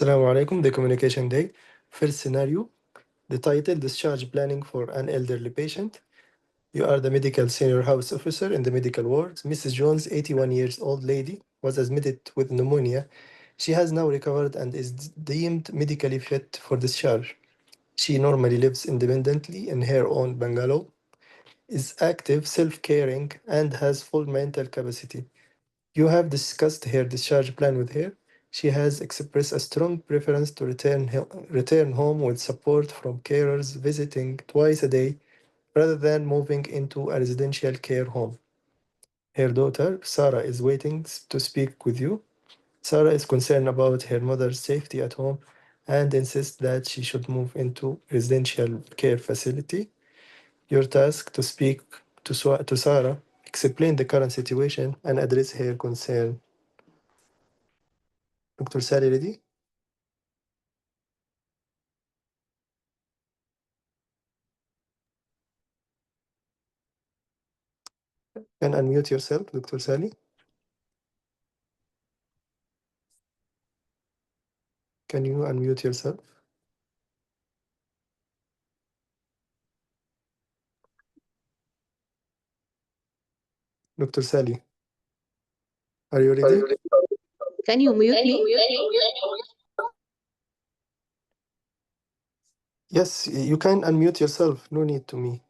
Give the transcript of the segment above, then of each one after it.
Assalamu alaikum, the communication day. First scenario, the title, Discharge Planning for an Elderly Patient. You are the medical senior house officer in the medical ward. Mrs. Jones, 81 years old lady, was admitted with pneumonia. She has now recovered and is deemed medically fit for discharge. She normally lives independently in her own bungalow, is active, self-caring, and has full mental capacity. You have discussed her discharge plan with her. She has expressed a strong preference to return home with support from carers visiting twice a day rather than moving into a residential care home. Her daughter, Sarah, is waiting to speak with you. Sarah is concerned about her mother's safety at home and insists that she should move into residential care facility. Your task to speak to Sarah, explain the current situation, and address her concern. Dr. Sally, ready? Can unmute yourself, Dr. Sally. Can you unmute yourself? Dr. Sally, are you ready? Can you mute me? Yes, you can unmute yourself. No need to me.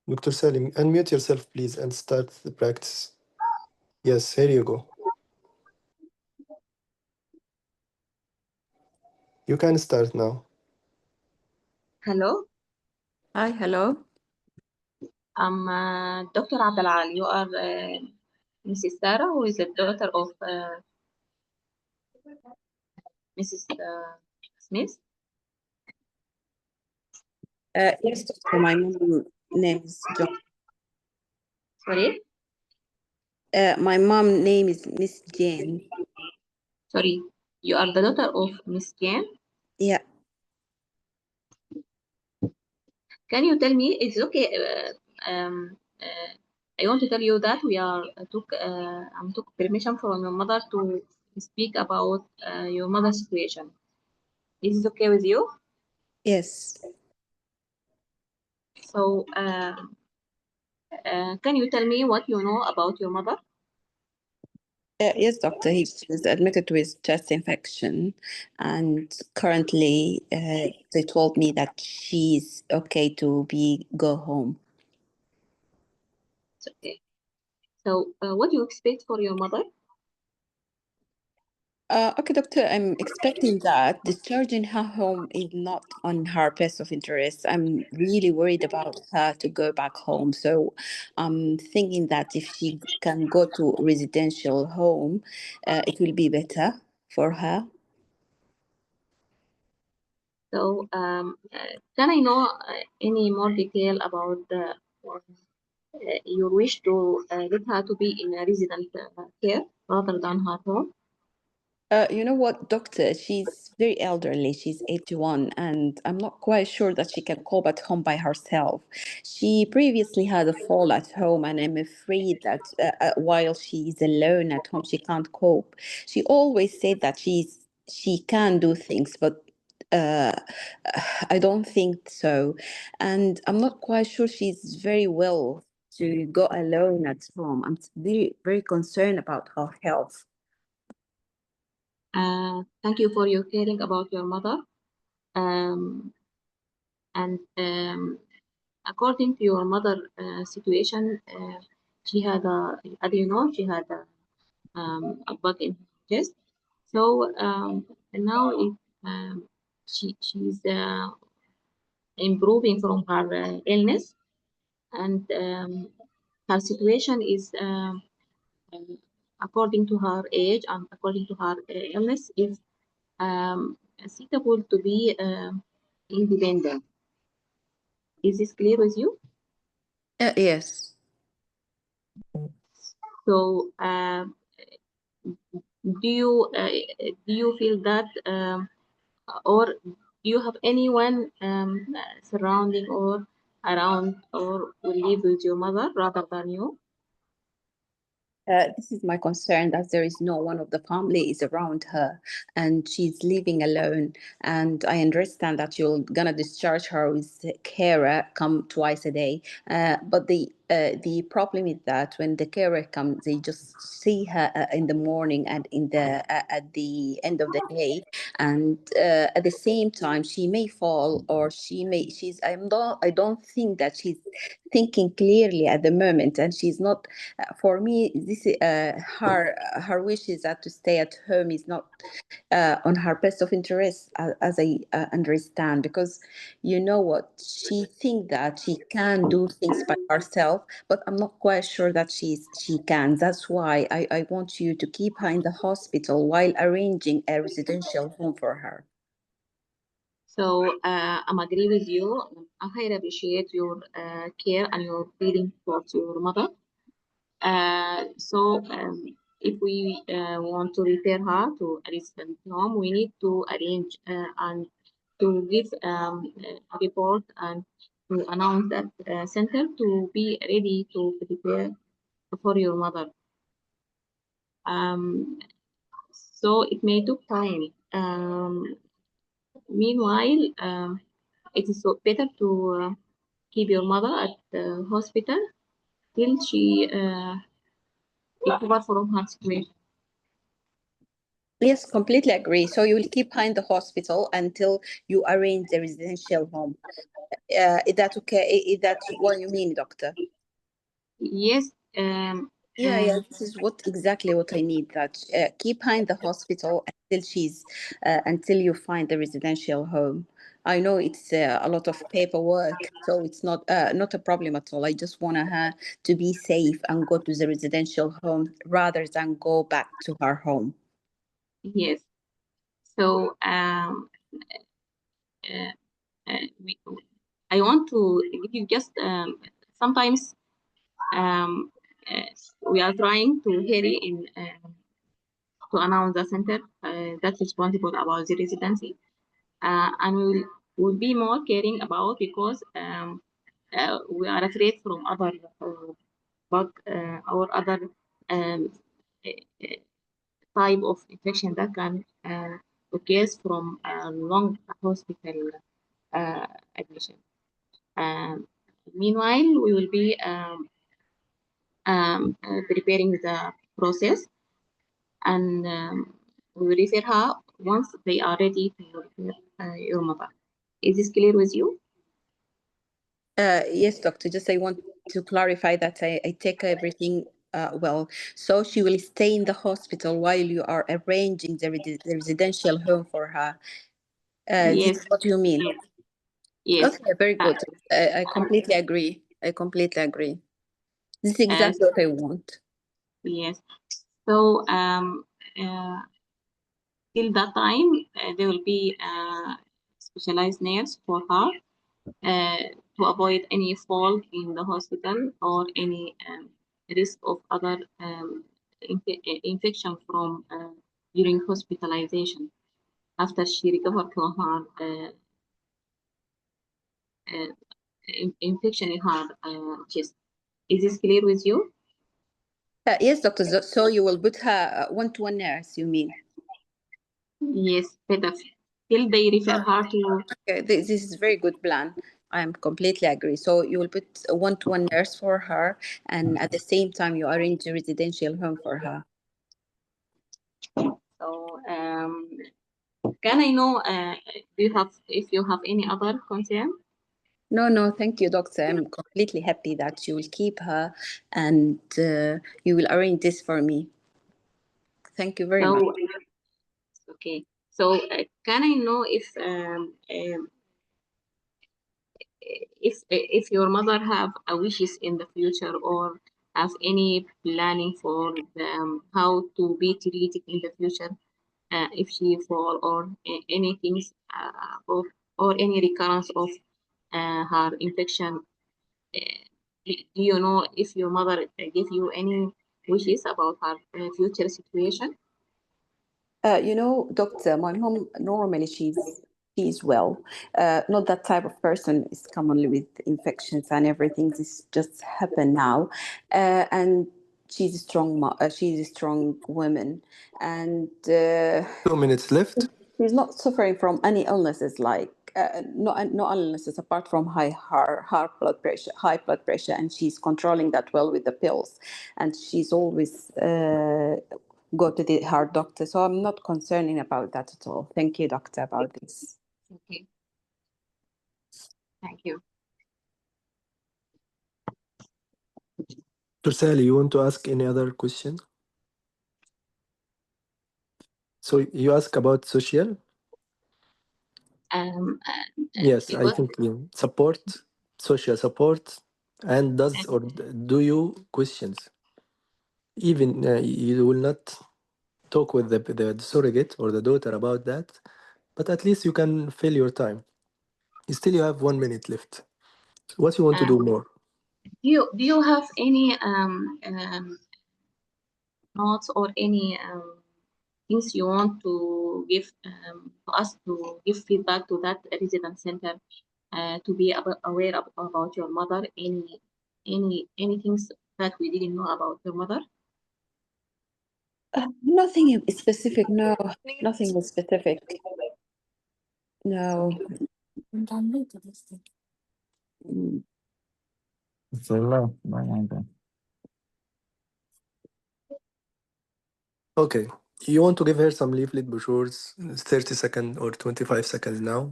Dr. Sally, unmute yourself, please, and start the practice. Yes, here you go. You can start now. Hello. Hi, hello. I'm Dr. Abdalal. You are Mrs. Sarah, who is the daughter of Mrs. Smith. Yes, doctor, my mom name is John. Sorry? My mom name is Miss Jane. Sorry. You are the daughter of Miss Jane? Yeah. Can you tell me, it's okay, I want to tell you that we are took permission from your mother to speak about your mother's situation. Is it okay with you? Yes. So, can you tell me what you know about your mother? Yes, doctor. He was admitted with chest infection, and currently they told me that she's okay to go home. It's okay. So, what do you expect for your mother? Okay, doctor, I'm expecting that discharging her home is not on her best of interest. I'm really worried about her to go back home. So I'm thinking that if she can go to residential home, it will be better for her. So, can I know any more detail about your wish to get her to be in a resident care rather than her home? You know what, doctor? She's very elderly. She's 81, and I'm not quite sure that she can cope at home by herself. She previously had a fall at home, and I'm afraid that while she's alone at home, she can't cope. She always said that she can do things, but uh, I don't think so. And I'm not quite sure she's very well to go alone at home. I'm very, very concerned about her health. Thank you for your caring about your mother. And according to your mother situation, she had as you know, she had a bug in her chest. So and now she's improving from her illness, and her situation is according to her age and according to her illness is suitable to be independent. Is this clear with you? Yes. So do you feel that or do you have anyone surrounding or around or will live with your mother rather than you? This is my concern that there is no one of the family is around her and she's living alone. And I understand that you're gonna discharge her with the carer come twice a day. But the problem is that when the carer comes, they just see her in the morning and in the at the end of the day, and at the same time she may fall or I don't think that she's thinking clearly at the moment, and she's not for me this her wish is that to stay at home is not on her best of interest, as I understand, because you know what, she think that she can do things by herself, but I'm not quite sure that she can. That's why I want you to keep her in the hospital while arranging a residential home for her. So I'm agree with you. I highly appreciate your care and your feeling towards your mother. So if we want to refer her to a resident home, we need to arrange and to give a report and to announce that center to be ready to prepare for your mother. Um, so it may take time. Meanwhile, it is so better to keep your mother at the hospital till she recover from her situation. Yes, completely agree. So you will keep her in the hospital until you arrange the residential home. Is that okay? Is that what you mean, doctor? Yes, Yeah, this is what exactly what I need. That keep her in the hospital until she's until you find the residential home. I know it's a lot of paperwork, so it's not a problem at all. I just want her to be safe and go to the residential home rather than go back to her home. yes. So uh, we, I want to give you just sometimes um, uh, we are trying to hurry in to announce the center that's responsible about the residency, and we will be more caring about because we are afraid from other bug or other um, uh, type of infection that can occur from a long hospital uh, admission. Um, Meanwhile, we will be preparing the process and we will refer her once they are ready to refer your mother. Is this clear with you? Yes, doctor. Just I want to clarify that I take everything well. So she will stay in the hospital while you are arranging the residential home for her. This Yes, is what you mean. yes, yes. Okay, very Uh, good. I completely agree. I completely agree. This is uh, exactly what I want. yes. So uh, till that time, there will be specialized nurse for her uh, to avoid any fall in the hospital or any risk of other infection from during hospitalization after she recovered from her uh, infection in her chest. Is this clear with you? Yes, doctor. So you will put her one-to-one nurse, you mean? Yes, better. Till they refer her to. Okay, this is a very good plan. I am completely agree. So you will put a one-to-one nurse for her, and at the same time, you arrange a residential home for her. So can I know do you have if you have any other concern? No, no, thank you, doctor. I'm completely happy that you will keep her and you will arrange this for me. Thank you very much. So okay. So can I know if your mother have a wishes in the future or have any planning for how to be treated in the future if she fall or anything or any recurrence of her infection. Do you know if your mother give you any wishes about her future situation? Doctor, my mom normally she's she's well. Not that type of person is commonly with infections and everything. This just happened now, and she's a strong woman, and 2 minutes left. she's not suffering from any illnesses like no illnesses apart from high blood pressure, and she's controlling that well with the pills, and she's always go to the heart doctor. So I'm not concerning about that at all. Thank you, doctor, about this. Okay. Thank you. Dr. Sally, you want to ask any other question? So you ask about social? Yes, I think support, social support, and does or do you questions. Even you will not talk with the surrogate or the daughter about that, but at least you can fill your time. Still, you have 1 minute left. What you want to do more? Do you have any notes or any things you want to give us to give feedback to that resident center to be aware about your mother? Any things that we didn't know about your mother? Nothing specific. No, nothing specific. No. Okay. You want to give her some leaflet brochures, 30 seconds or 25 seconds now?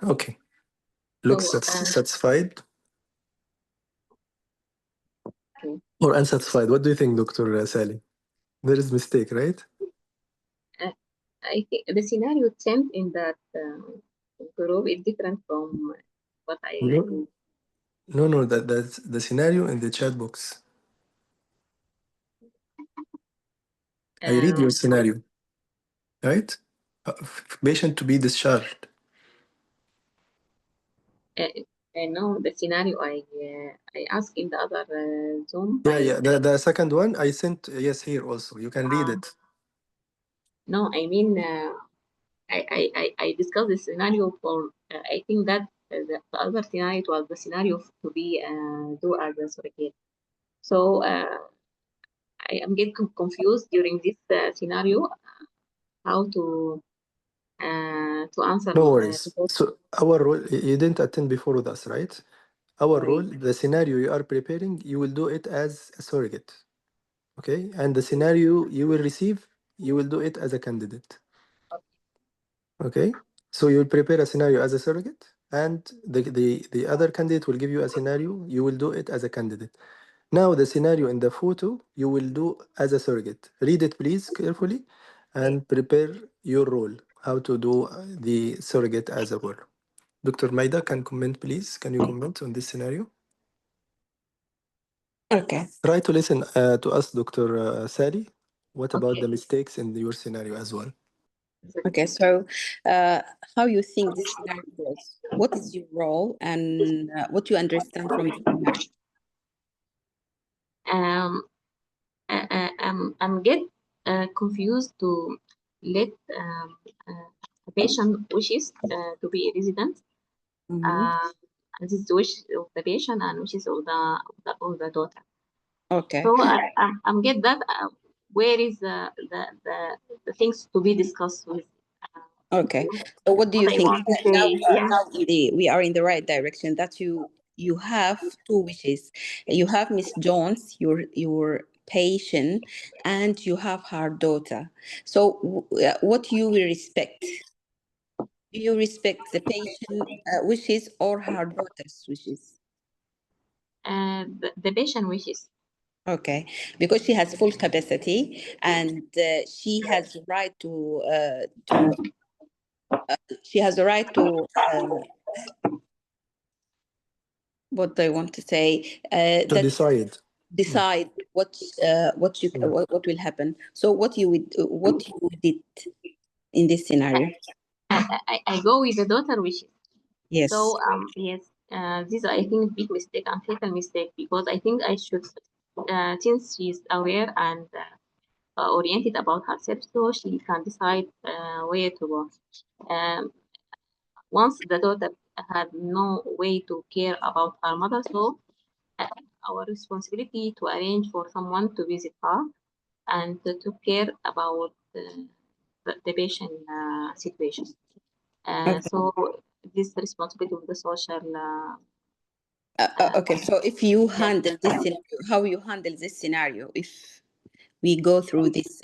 Okay. Looks So, satisfied okay. or unsatisfied? What do you think, Dr. Sally? There is mistake, right? I think the scenario sent in that group is different from what I No, no, that's the scenario in the chat box. I read your scenario, right? Patient to be discharged. I know the scenario I asked in the other Zoom. Yeah. The second one I sent, yes, here also. You can read it. No, I mean, I discussed the scenario for, I think that the other scenario was the scenario to be do as a surrogate. So I am getting confused during this scenario how to answer. No worries. So our role, you didn't attend before with us, right? Our role, the scenario you are preparing, you will do it as a surrogate. Okay? And the scenario you will receive, you will do it as a candidate. Okay? So you will prepare a scenario as a surrogate, and the other candidate will give you a scenario, you will do it as a candidate. Now the scenario in the photo, you will do as a surrogate. Read it please carefully and prepare your role, how to do the surrogate as a role. Dr. Maida can comment please. Can you comment on this scenario? Okay. Try to listen to us, Dr. Sally. What about Okay. the mistakes in your scenario as well? Okay, so how you think this scenario goes? What is your role and what you understand from the scenario? I'm get confused to let a patient wishes to be a resident. This is the wish of the patient and wishes of the daughter. Okay. So I'm get that where is the things to be discussed with. Okay. So what do you I think? want to say here. Now we are in the right direction. That you have two wishes. You have Miss Jones, your patient, and you have her daughter. So what you will respect? Do you respect the patient wishes or her daughter's wishes? The patient wishes. Okay, because she has full capacity and she has the right to she has the right to what I want to say To that decide. what will happen. So what you did in this scenario? I go with the daughter wishes. Yes. So yes, this I think big mistake and fatal mistake because I think I should since she's aware and oriented about herself, so she can decide where to go. Um, Once the daughter had no way to care about her mother, so uh, our responsibility to arrange for someone to visit her and to care about the patient situation. Okay. So this responsibility of the social. Okay. So if you handle this scenario, how you handle this scenario, if we go through this,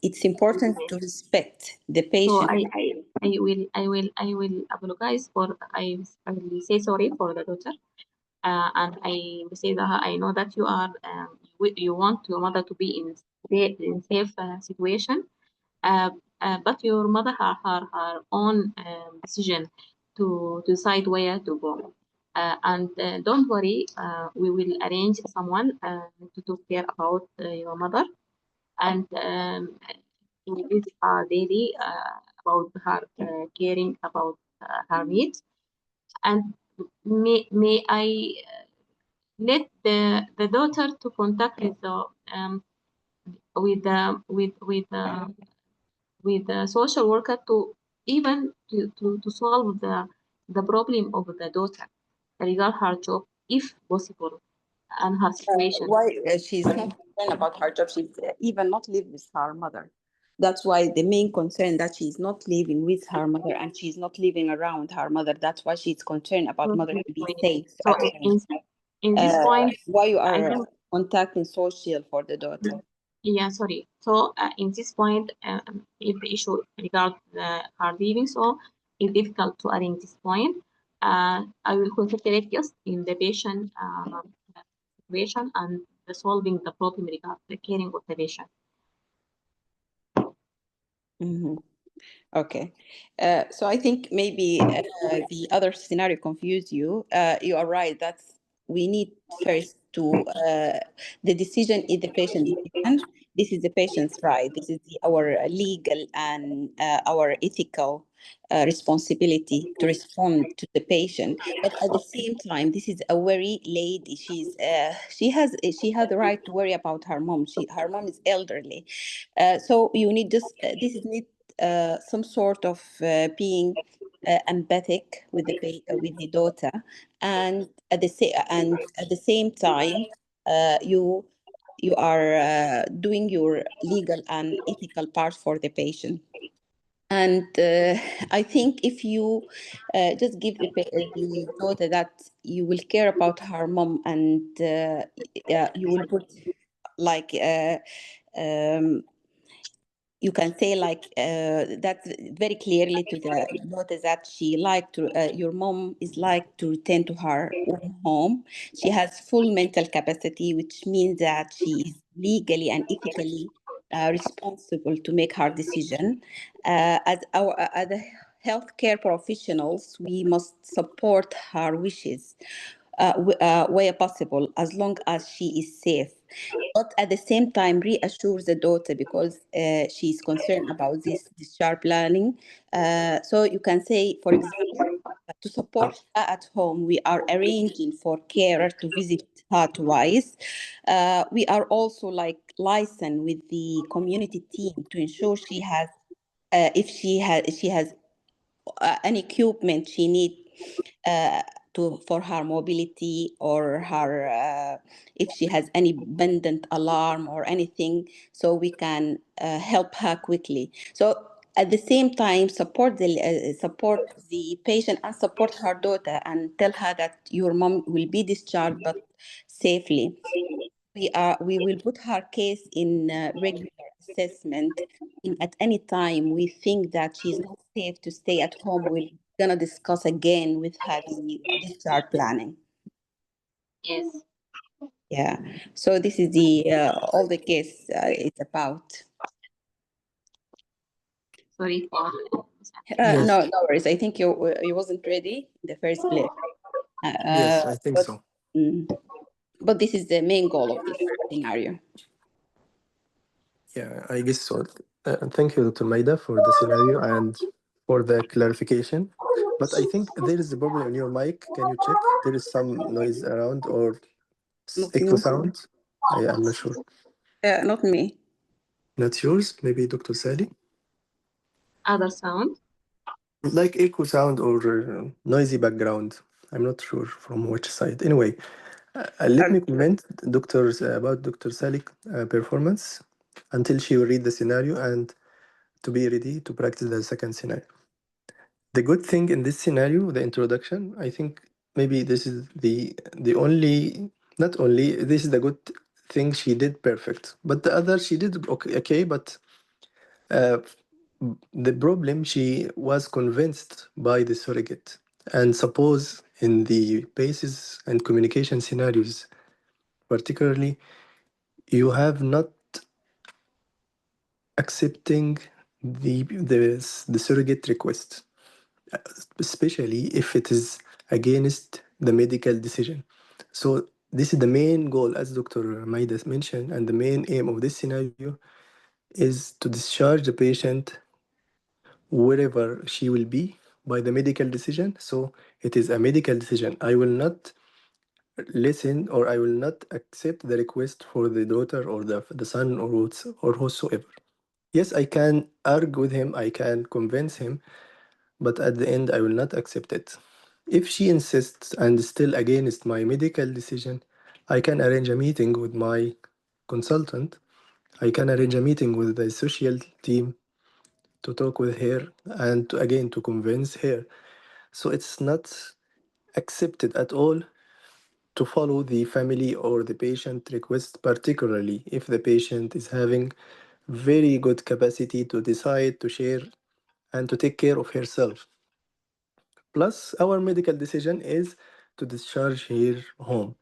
it's important to respect the So patient. I will apologize for I will say sorry for the daughter, and I will say that I know that you are you want your mother to be in safe situation, uh, but your mother had her own decision to decide where to go. And don't worry, we will arrange someone to take care about your mother and to visit her daily about her caring about her needs. And may I let the daughter to contact with the with the social worker to even to solve the problem of the daughter regard her job if possible and her situation. Why she's not concerned about her job? She's even not live with her mother. That's why the main concern that she's not living with her mother and she's not living around her mother. That's why she's concerned about mother to be safe So at home. in this point, Why you I are think contacting social for the daughter? yeah, sorry. So in this point, if the issue regard her leaving, so it's difficult to arrange this point. I will concentrate just in the patient situation and the solving the problem regard the caring of the patient. Mhm. Okay. So I think maybe the other scenario confused you. You are right. That's we need first to the decision is the patient's decision. This is the patient's right. This is our legal and our ethical responsibility to respond to the patient. But at the same time, this is a very lady. She has the right to worry about her mom. Her mom is elderly, so you need this. This is need some sort of being empathic with with the daughter, and at the same time, you are doing your legal and ethical part for the patient. And I think if you just give the daughter that you will care about her mom and you will put like you can say like that very clearly to the daughter that she like to your mom is like to return to her own home. She has full mental capacity, which means that she is legally and ethically responsible to make her decision. As a healthcare professionals, we must support her wishes where possible, as long as she is safe. But at the same time, reassure the daughter because she's concerned about this discharge planning. So you can say, for example, to support her at home, we are arranging for carer to visit her twice. We are also like licensed with the community team to ensure she has, if she has any equipment she need uh, to for her mobility or her if she has any pendant alarm or anything, so we can help her quickly. So at the same time support the patient and support her daughter and tell her that your mom will be discharged but safely. We will put her case in regular assessment. In at any time we think that she's not safe to stay at home, we're gonna discuss again with her the discharge planning. Yes, Yeah. So this is the all the case it's about. sorry for Yes, No, no worries. I think you wasn't ready in the first place. yes, I think But so. mm, but this is the main goal of this scenario. Yeah, I guess so. Thank you, Dr. Maida, for the scenario and for the clarification. But I think there is a problem in your mic. Can you check? There is some noise around or echo Okay. sound. I am not sure. Not me. Not yours? Maybe Dr. Sally? Other sound. Like echo sound or noisy background. I'm not sure from which side. Anyway, let me comment about Dr. Salik performance until she will read the scenario and to be ready to practice the second scenario. The good thing in this scenario, the introduction, I think maybe this is the only, not only, this is the good thing she did perfect. But the other she did okay, but uh, the problem, she was convinced by the surrogate. And suppose in the basis and communication scenarios, particularly, you have not accepting the surrogate request, especially if it is against the medical decision. So this is the main goal, as Dr. Maidas mentioned, and the main aim of this scenario is to discharge the patient wherever she will be by the medical decision. So it is a medical decision. I will not listen or I will not accept the request for the daughter or the son or whosoever. Yes, I can argue with him, I can convince him, but at the end I will not accept it. If she insists and still against my medical decision, I can arrange a meeting with my consultant. I can arrange a meeting with the social team to talk with her and again to convince her. So it's not accepted at all to follow the family or the patient request, particularly if the patient is having very good capacity to decide, to share, and to take care of herself. Plus, our medical decision is to discharge her home.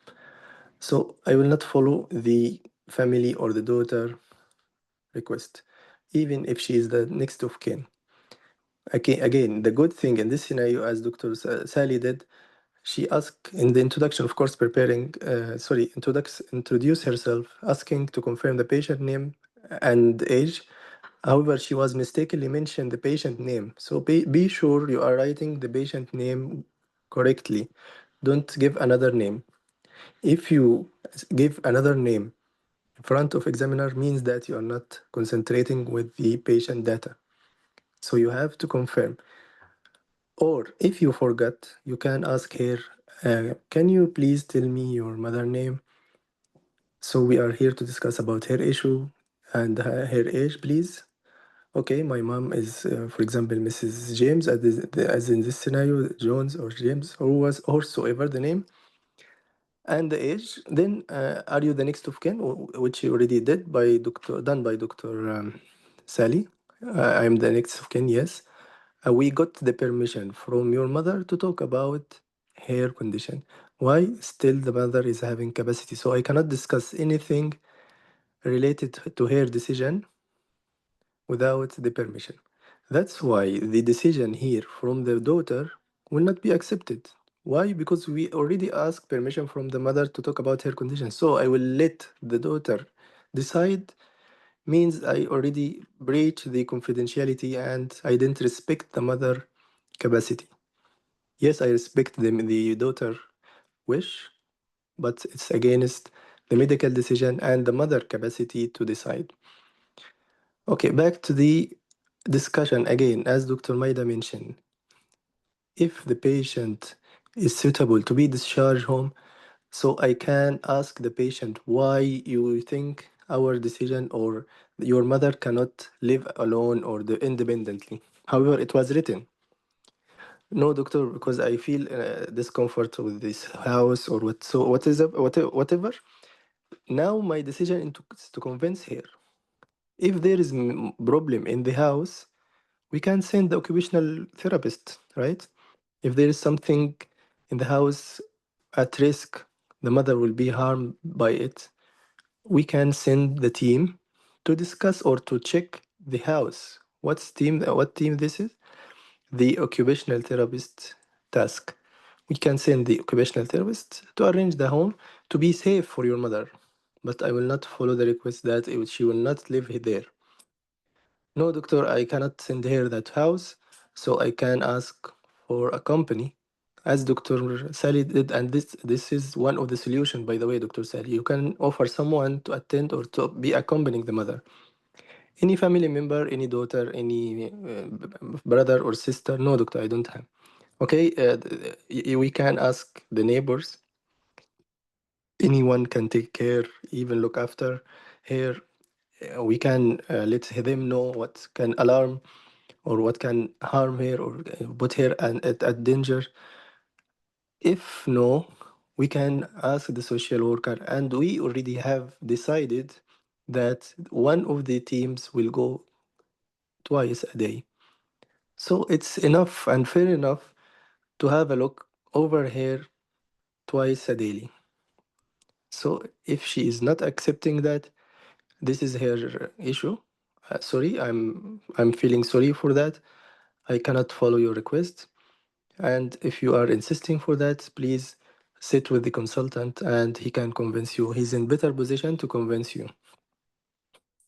So I will not follow the family or the daughter request, even if she is the next of kin. Okay, again, the good thing in this scenario, as Dr. Sally did, she asked in the introduction, of course, introduce herself, asking to confirm the patient name and age. However, she was mistakenly mentioned the patient name. So be sure you are writing the patient name correctly. Don't give another name. If you give another name in front of examiner means that you are not concentrating with the patient data. So you have to confirm. Or if you forgot, you can ask her, can you please tell me your mother name? So we are here to discuss about her issue and her age, please. Okay, my mom is, for example, Mrs. James, as in this scenario, Jones or James, or was whosoever the name, and the age. Then, are you the next of kin, which you already did done by Dr. Sally? I am the next of kin, yes. We got the permission from your mother to talk about her condition. Why? Still, the mother is having capacity, so I cannot discuss anything related to her decision without the permission. That's why the decision here from the daughter will not be accepted. Why? Because we already asked permission from the mother to talk about her condition. So I will let the daughter decide means I already breached the confidentiality and I didn't respect the mother capacity. Yes, I respect the daughter wish, but it's against the medical decision and the mother capacity to decide. Okay, back to the discussion again, as Dr. Maida mentioned. If the patient is suitable to be discharged home, so I can ask the patient why you think our decision or your mother cannot live alone or independently. However, it was written, no, doctor, because I feel discomfort with this house or what. So what is up, whatever. Now my decision is to convince her. If there is problem in the house, we can send the occupational therapist, right? If there is something in the house at risk, the mother will be harmed by it, we can send the team to discuss or to check the house. What team this is? The occupational therapist task. We can send the occupational therapist to arrange the home to be safe for your mother. But I will not follow the request that she will not live there. No, doctor, I cannot send her that house, so I can ask for a company. as Dr. Sally did, and this is one of the solution, by the way, Dr. Sally. You can offer someone to attend or to be accompanying the mother. Any family member, any daughter, any brother or sister? No, doctor, I don't have. Okay, we can ask the neighbors. Anyone can take care, even look after her. We can let them know what can alarm or what can harm her or put her at danger. If no, we can ask the social worker, and we already have decided that one of the teams will go twice a day. So it's enough and fair enough to have a look over here twice a daily. So if she is not accepting that, this is her issue. Sorry, I'm feeling sorry for that. I cannot follow your request. And if you are insisting for that, please sit with the consultant and he can convince you. He's in better position to convince you.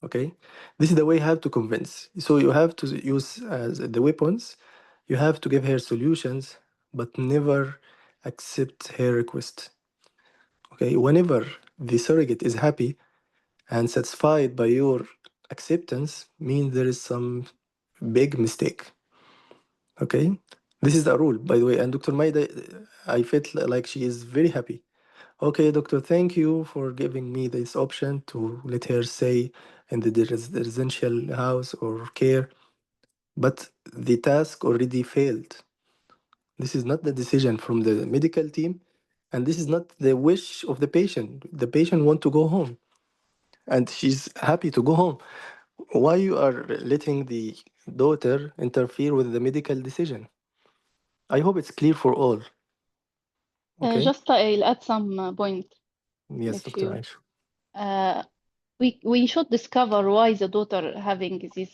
Okay, this is the way you have to convince. So you have to use the weapons. You have to give her solutions, but never accept her request. Okay, whenever the surrogate is happy and satisfied by your acceptance, means there is some big mistake. Okay, this is the rule, by the way. And Dr. Maida, I felt like she is very happy. Okay, doctor, thank you for giving me this option to let her stay in the residential house or care. But the task already failed. This is not the decision from the medical team, and this is not the wish of the patient. The patient want to go home, and she's happy to go home. Why you are letting the daughter interfere with the medical decision? I hope it's clear for all. Okay. Just I'll add some point. Yes, If Dr. you, Aisha. uh, we should discover why the daughter having this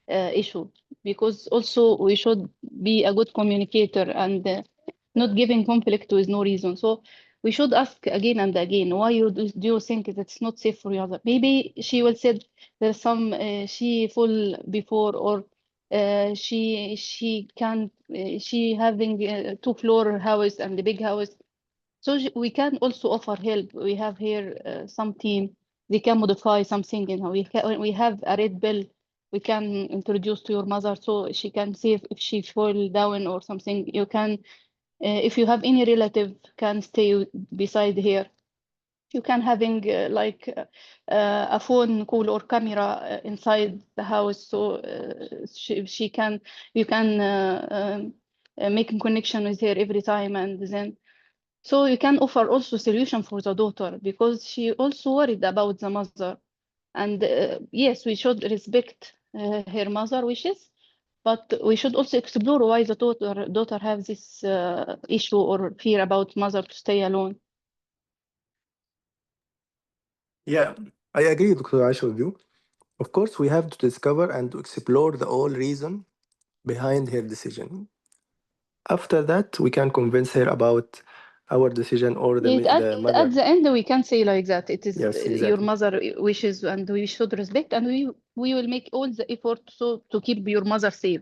issue, because also we should be a good communicator and not giving conflict with no reason. So we should ask again and again, why do you think that it's not safe for your other? Maybe she will say there's some she fall before, or she can she having a two-floor house and a big house. So we can also offer help. We have here some team. They can modify something. We have a red bill. We can introduce to your mother so she can see if she fall down or something. You can, if you have any relative, can stay beside here. You can having a phone call or camera inside the house, so she can, you can make a connection with her every time, and then so you can offer also solution for the daughter, because she also worried about the mother. And yes, we should respect her mother wishes, but we should also explore why the daughter have this issue or fear about mother to stay alone. Yeah, I agree, Dr. Aisha, with you. Of course, we have to discover and to explore the whole reason behind her decision. After that, we can convince her about our decision or Yet the at mother. the end, we can say like that it is Yes, your exactly. mother wishes, and we should respect, and we will make all the effort so to keep your mother safe.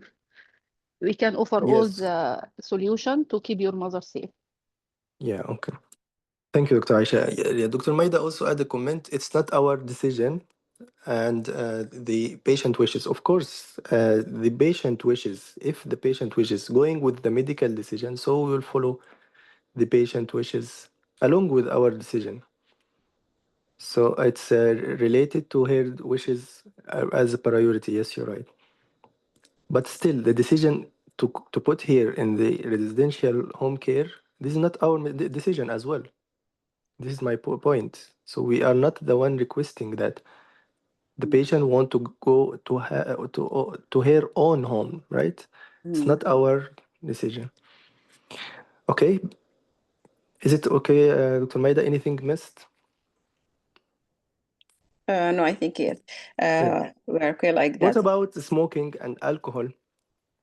We can offer all Yes. the solution to keep your mother safe. Yeah, okay. Thank you, Dr. Aisha. Yeah, Dr. Maida also had a comment. It's not our decision and the patient wishes. Of course, the patient wishes. If the patient wishes going with the medical decision, so we will follow the patient wishes along with our decision. So it's related to her wishes as a priority. Yes, you're right. But still, the decision to put here in the residential home care, this is not our decision as well. This is my point. So we are not the one requesting that. The patient want to go to her own home, right? It's not our decision. Okay. Is it okay, Dr. Maida? Anything missed? No, I think yes. Yeah. We're okay like What that. about smoking and alcohol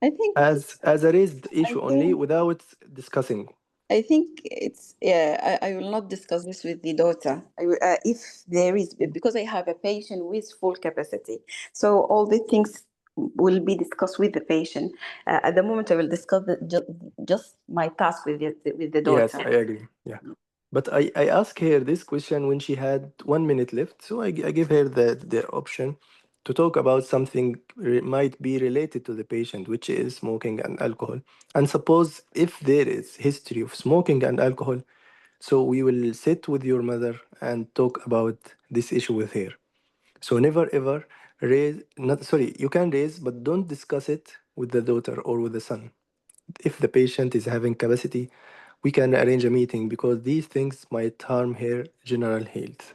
I think as a raised I issue only think without discussing? I think it's yeah. I will not discuss this with the daughter. If there is, because I have a patient with full capacity, so all the things will be discussed with the patient. At the moment, I will discuss just my task with the Yes, daughter. I agree. Yeah. But I asked her this question when she had 1 minute left. So I give her the option to talk about something might be related to the patient, which is smoking and alcohol. And suppose if there is history of smoking and alcohol, so we will sit with your mother and talk about this issue with her. So never ever raise, not sorry, you can raise, but don't discuss it with the daughter or with the son. If the patient is having capacity, we can arrange a meeting because these things might harm her general health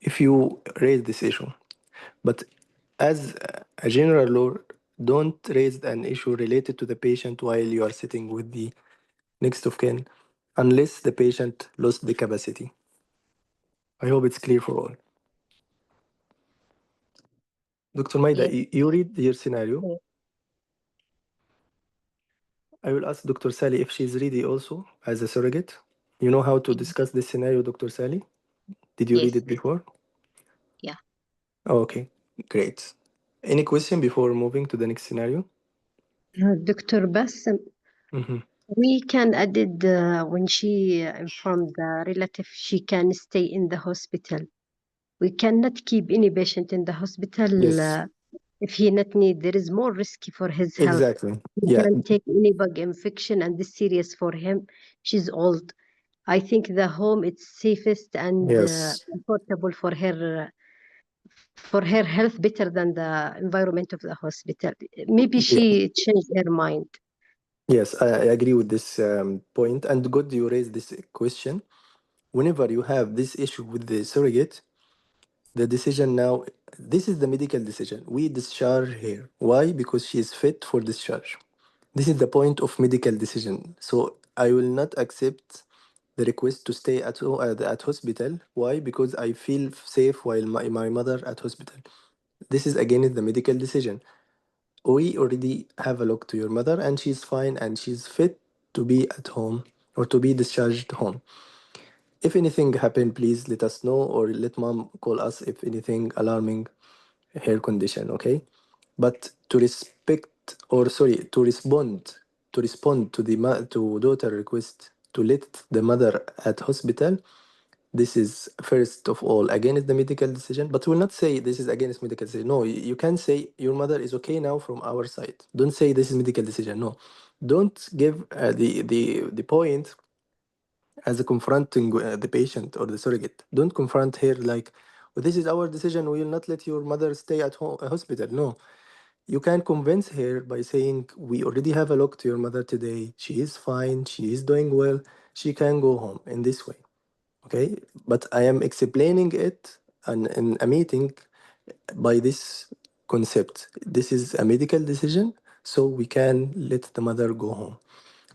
if you raise this issue. But as a general law, don't raise an issue related to the patient while you are sitting with the next of kin unless the patient lost the capacity. I hope it's clear for all. Dr. Maida, Yes. you read your scenario. Yes. I will ask Dr. Sally if she's ready also as a surrogate. You know how to discuss this scenario, Dr. Sally? Did you read Yes. it before? Yeah. Okay, great. Any question before moving to the next scenario? Dr. Bassem, Mm-hmm. we can added when she informed the relative she can stay in the hospital. We cannot keep any patient in the hospital Yes, if he not need. There is more risky for his health. exactly. He Yeah, can take any bug infection and this serious for him. She's old. I think the home is safest and yes, comfortable for her health better than the environment of the hospital. Maybe yeah, she changed her mind. yes, I agree with this point. And good you raised this question. Whenever you have this issue with the surrogate, the decision now, this is the medical decision. We discharge her. Why? Because she is fit for discharge. This is the point of medical decision. So I will not accept the request to stay at hospital. Why? Because I feel safe while my mother at hospital. This is again the medical decision. We already have a look to your mother and she's fine and she's fit to be at home or to be discharged home. If anything happened, please let us know or let mom call us if anything alarming her condition, okay? But to respect or sorry, to respond to the to daughter request to let the mother at hospital, this is first of all against the medical decision, but we'll not say this is against medical decision. No, you can say your mother is okay now from our side. Don't say this is medical decision. No, don't give the point as a confronting the patient or the surrogate. Don't confront her like, well, this is our decision. We will not let your mother stay at home hospital. No, you can convince her by saying, we already have a look to your mother today. She is fine. She is doing well. She can go home in this way. Okay, but I am explaining it in a meeting by this concept. This is a medical decision, so we can let the mother go home.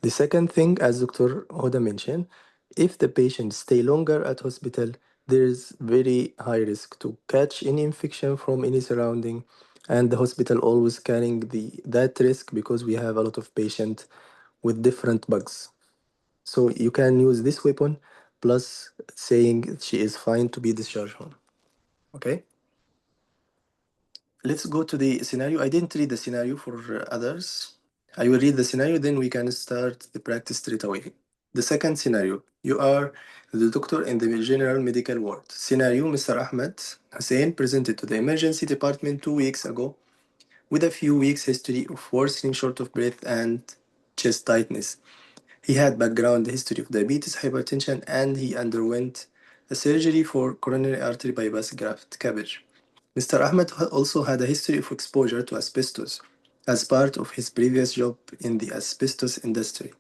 The second thing, as Dr. Hoda mentioned, if the patient stay longer at hospital, there is very high risk to catch any infection from any surrounding, and the hospital always carrying that risk because we have a lot of patients with different bugs. So you can use this weapon plus saying she is fine to be discharged home. Okay? Let's go to the scenario. I didn't read the scenario for others. I will read the scenario, then we can start the practice straight away. The second scenario, you are the doctor in the general medical ward. Scenario, Mr. Ahmed Hussein presented to the emergency department 2 weeks ago with a few weeks history of worsening short of breath and chest tightness. He had background history of diabetes, hypertension, and he underwent a surgery for coronary artery bypass graft cabbage. Mr. Ahmed also had a history of exposure to asbestos as part of his previous job in the asbestos industry.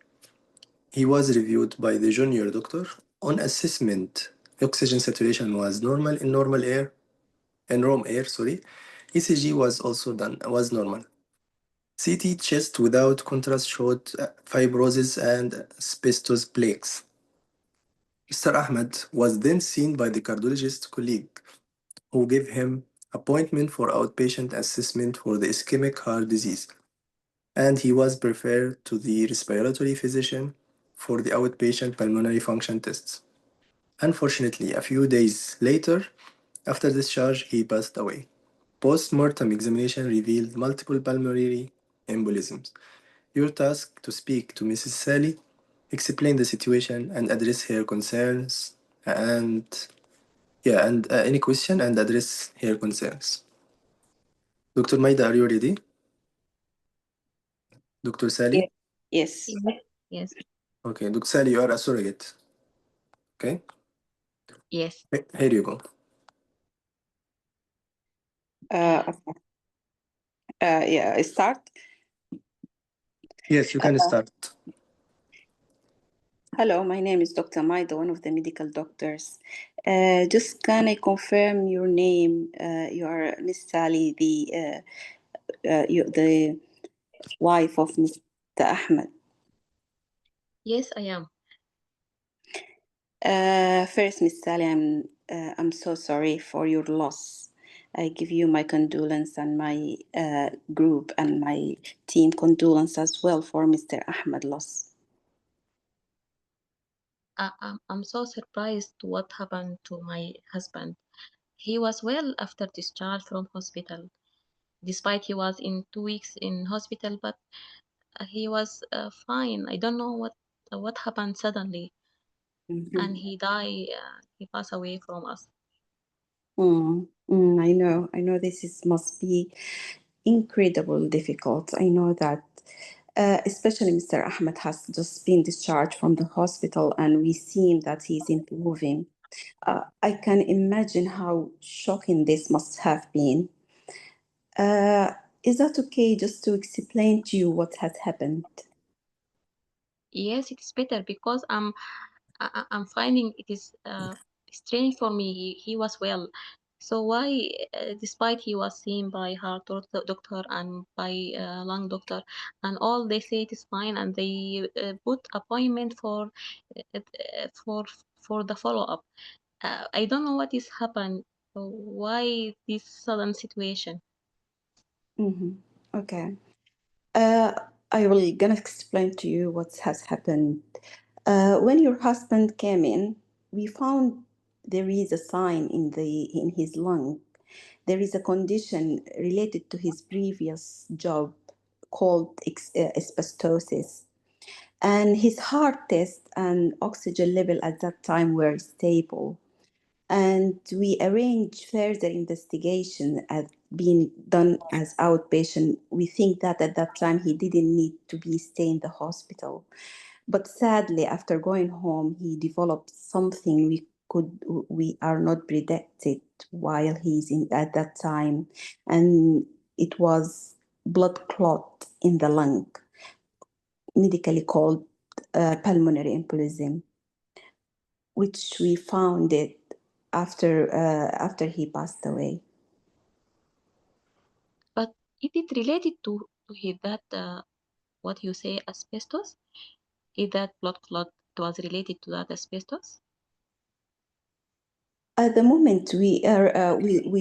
He was reviewed by the junior doctor. On assessment, oxygen saturation was normal in room air, sorry. ECG was normal. CT chest without contrast showed fibrosis and asbestos plaques. Mr. Ahmed was then seen by the cardiologist colleague who gave him appointment for outpatient assessment for the ischemic heart disease, and he was referred to the respiratory physician for the outpatient pulmonary function tests. Unfortunately, a few days later, after discharge, he passed away. Post-mortem examination revealed multiple pulmonary embolisms. Your task to speak to Mrs. Sally, explain the situation and address her concerns, and any question and address her concerns. Dr. Maida, are you ready? Dr. Sally? Yes. Yes. Okay, Dr. Sally, you are a surrogate. Okay, Yes. here you go. Okay. Yeah, start. Yes, you can start. Hello, my name is Dr. Maida, one of the medical doctors. Just can I confirm your name? You are Miss Sally, the wife of Mr. Ahmed. Yes, I am. First, Miss Sally, I'm so sorry for your loss. I give you my condolence and my group and my team condolence as well for Mr. Ahmed loss. I'm so surprised what happened to my husband. He was well after discharge from hospital, despite he was in 2 weeks in hospital, but he was fine. I don't know what happened suddenly, and he died. He passed away from us. I know must be incredible difficult. I know that, especially Mr. Ahmed has just been discharged from the hospital, and we see that he's improving. I can imagine how shocking this must have been. Uh, is that okay just to explain to you what has happened? Yes, it's better because I'm finding it is strange for me. He was well, so why, despite he was seen by heart doctor and by lung doctor, and all they say it is fine, and they put appointment for for the follow up. I don't know what is happened. So why this sudden situation? Mm-hmm. Okay. Uh, I will gonna explain to you what has happened. When your husband came in, we found there is a sign in his lung. There is a condition related to his previous job called asbestosis, and his heart test and oxygen level at that time were stable. And we arranged further investigation as being done as outpatient. We think that at that time he didn't need to be stay in the hospital, but sadly after going home he developed something we are not predicted while he's in at that time, and it was blood clot in the lung, medically called pulmonary embolism, which we found it after he passed away. But is it related to his that what you say asbestos? Is that blood clot was related to that asbestos? At the moment, we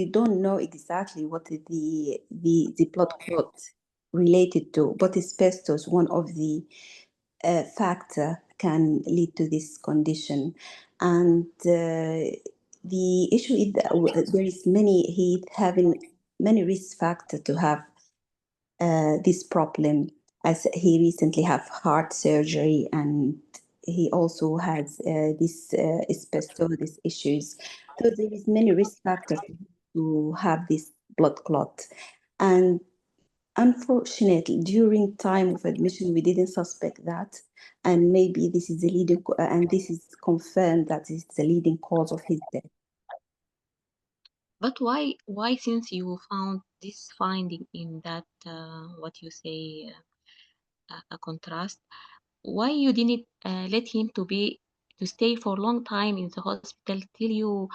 don't know exactly what the blood clot related to, but asbestos, one of the factor can lead to this condition, and the issue is that there is he having many risk factor to have this problem, as he recently have heart surgery, and he also has this asbestosis issues. So there is many risk factors to have this blood clot, and unfortunately during time of admission we didn't suspect that, and maybe this is the leading and this is confirmed that it's the leading cause of his death. But why since you found this finding in that what you say a contrast, why you didn't let him to stay for a long time in the hospital till you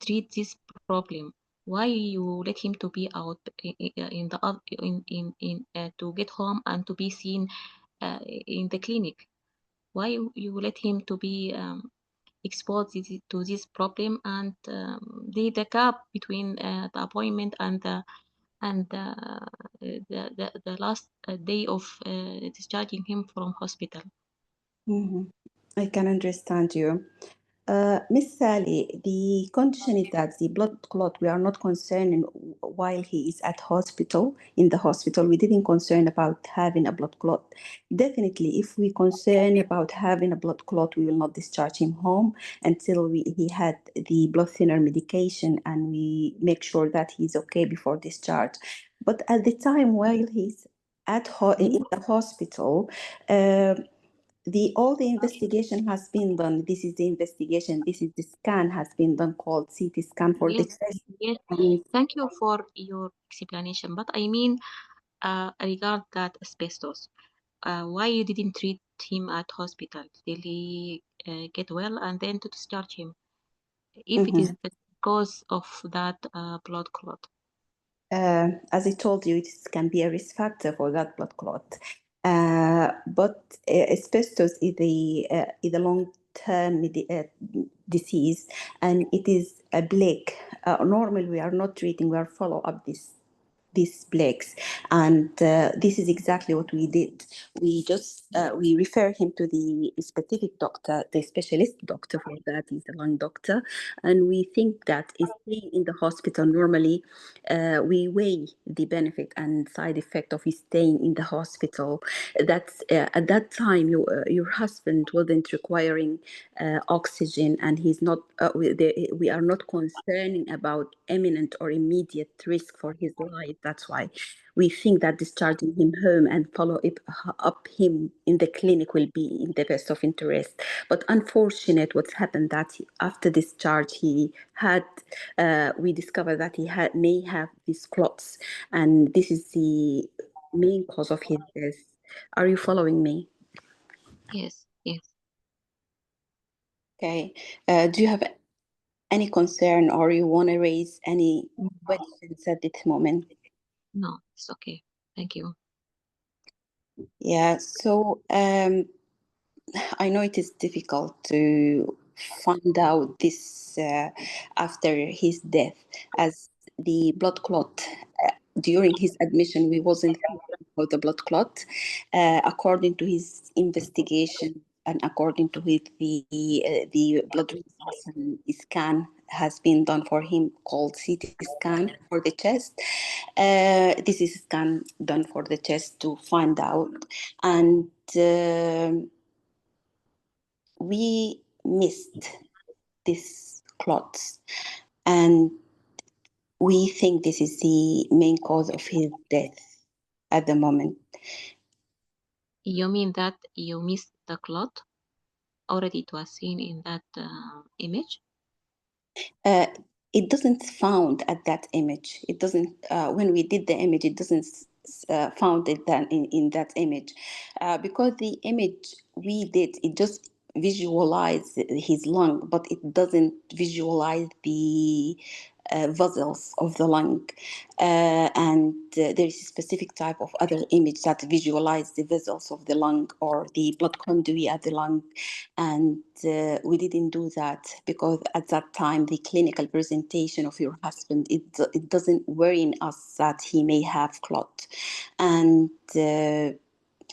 treat this problem? Why you let him to be out in the to get home and to be seen in the clinic? Why you let him to be exposed to this problem, and the gap between the appointment and the last day of discharging him from hospital? Mhm. I can understand you. Miss Sally, the condition is that the blood clot, we are not concerned while he is at hospital, in the hospital. We didn't concern about having a blood clot. Definitely, if we concern about having a blood clot, we will not discharge him home until he had the blood thinner medication and we make sure that he's okay before discharge. But at the time while he's in the hospital, all the investigation has been done. This is the investigation. This is the scan has been done called CT scan for the Yes, chest. yes. And Thank you for your explanation. But I mean, regard that asbestos, why you didn't treat him at hospital till he get well and then to discharge him, if it is the cause of that blood clot? as I told you, it can be a risk factor for that blood clot. But asbestos is a long-term disease, and it is a plague. Normally, we are not treating; we are follow up these plagues, and this is exactly what we did. We just we refer him to the specific doctor, the specialist doctor for that is the lung doctor, and we think that staying in the hospital normally, we weigh the benefit and side effect of his staying in the hospital. That's at that time your husband wasn't requiring oxygen, and he's not. We are not concerning about imminent or immediate risk for his life. That's why we think that discharging him home and follow up him in the clinic will be in the best of interest. But unfortunate, what's happened that after discharge he had. We discovered that may have these clots, and this is the main cause of his death. Are you following me? Yes, yes. Okay. Do you have any concern or you want to raise any questions at this moment? No, it's okay. Thank you. Yeah. So I know it is difficult to find out this after his death, as the blood clot. During his admission, we wasn't thinking about the blood clot. According to his investigation and according to the blood results and scan has been done for him called CT scan for the chest. This is scan done for the chest to find out, and we missed these clots, and we think this is the main cause of his death at the moment. You mean that you missed the clot? Already it was seen in that image? Uh, it doesn't found at that image. It doesn't. When we did the image, it doesn't found it that in that image, because the image we did it just visualize his lung, but it doesn't visualize the vessels of the lung, and there is a specific type of other image that visualize the vessels of the lung or the blood conduit at the lung, and we didn't do that because at that time the clinical presentation of your husband it doesn't worry in us that he may have clot, and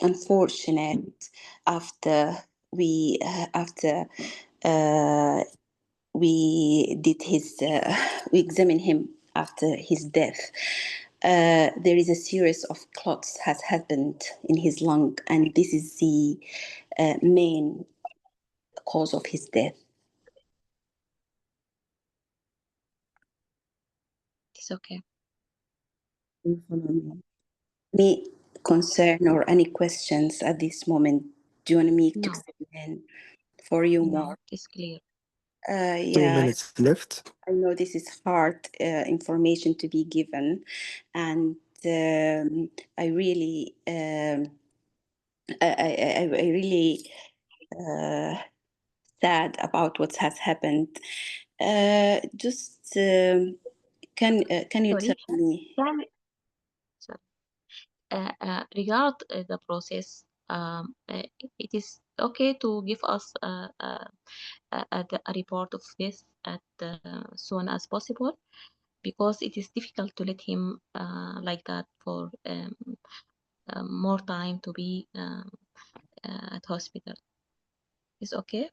unfortunate after we we did his we examined him after his death. There is a series of clots has happened in his lung, and this is the main cause of his death. It's okay. You follow me? Any concern or any questions at this moment? Do you want me to No, explain for you no, more? it's clear. 2 minutes left. I know this is hard information to be given, and I really, I really sad about what has happened. Just can you Sorry, tell me? sorry. Regard the process, it is okay to give us a report of this at soon as possible, because it is difficult to let him like that for more time to be at hospital. Is okay?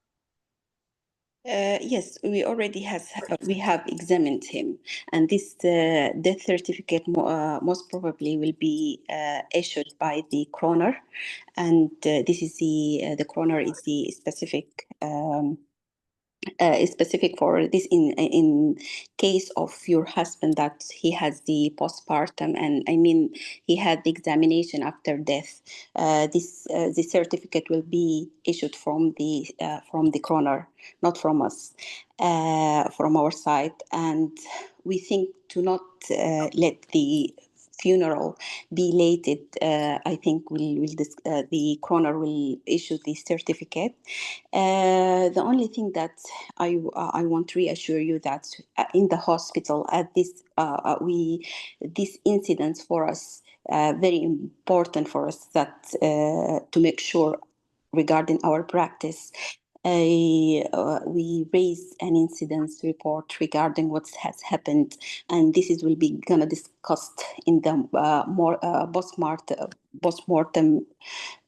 Yes, we have examined him, and this death certificate most probably will be issued by the coroner, and this is the coroner is the specific for this in case of your husband that he has the postpartum, and I mean he had the examination after death. The certificate will be issued from the coroner, not from us, from our side, and we think to not let the funeral be lated. I think the coroner will issue the certificate. The only thing that I want to reassure you that in the hospital at this incident for us very important for us that to make sure regarding our practice. We raised an incidents report regarding what has happened, and this is will be gonna discussed in the more postmortem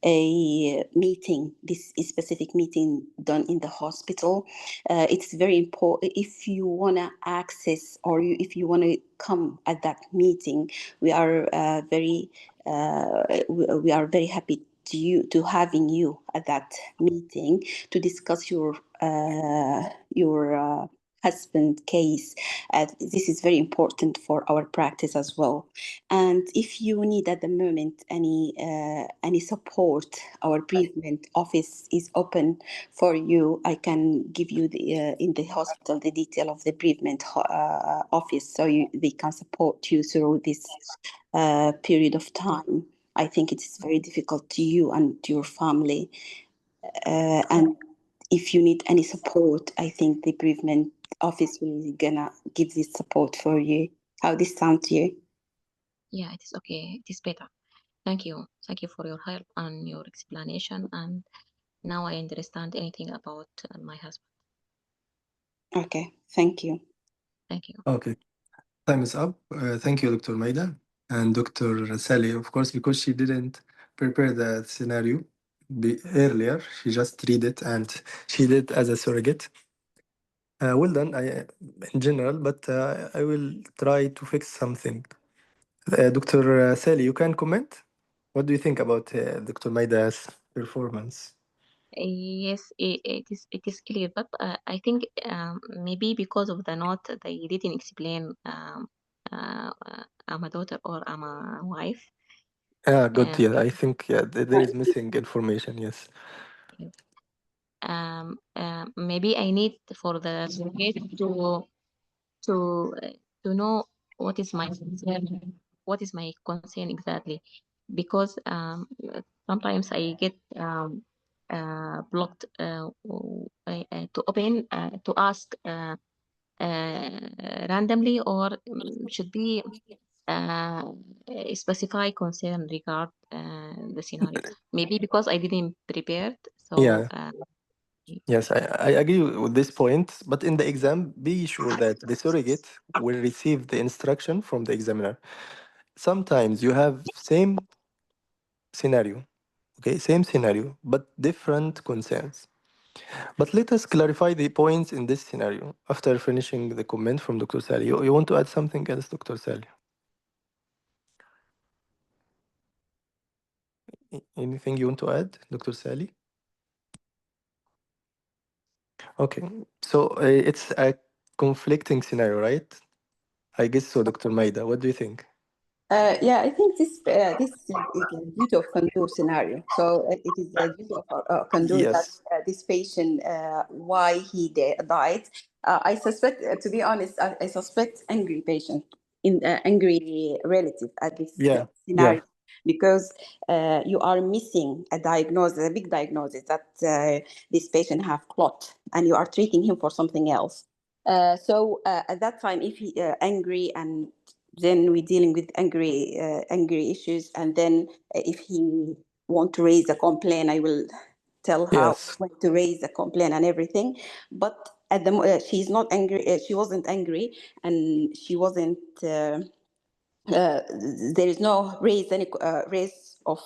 a meeting, this specific meeting done in the hospital. It's very important if you want to access or if you want to come at that meeting. We are we are very happy to having you at that meeting to discuss your husband case. This is very important for our practice as well. And if you need at the moment any support, our bereavement office is open for you. I can give you in the hospital the detail of the bereavement office, so they can support you through this period of time. I think it is very difficult to you and to your family. And if you need any support, I think the bereavement office will gonna give this support for you. How this sound to you? Yeah, it is okay. It is better. Thank you. Thank you for your help and your explanation. And now I understand anything about my husband. Okay, thank you. Thank you. Okay, time is up. Thank you, Dr. Maida and Dr. Sally, of course, because she didn't prepare the scenario earlier. She just read it and she did as a surrogate. Well done, in general, but I will try to fix something. Dr. Sally, you can comment? What do you think about Dr. Maida's performance? Yes, it is clear, but I think maybe because of the note they didn't explain I'm a daughter or I'm a wife. Ah, good. Uh, Yeah, I think there is missing information. Yes. maybe I need for the surrogate to to know what is my concern, what is my concern exactly, because sometimes I get blocked to open to ask randomly, or should be specify concern regard the scenario. Maybe because I didn't prepare, so Yeah. Yes, I agree with this point. But in the exam, be sure that the surrogate will receive the instruction from the examiner. Sometimes you have same scenario, okay, same scenario, but different concerns. But let us clarify the points in this scenario after finishing the comment from Dr. Sally. You want to add something else, Dr. Sally? Anything you want to add, Dr. Sally? Okay, so it's a conflicting scenario, right? I guess so, Dr. Maida. What do you think? Yeah, I think this is a duty of candor scenario. So it is a duty of candor that Yes. this patient, why he died. I suspect, to be honest, I suspect angry patient, in angry relative at this Yeah. Yeah. scenario, because you are missing a diagnosis, a big diagnosis that this patient have clot, and you are treating him for something else. So at that time, if he angry, and then we're dealing with angry issues, and then if he want to raise a complaint, I will tell how Yes. when to raise a complaint and everything. But at the she's not angry. She wasn't angry, and she wasn't. There is no raise of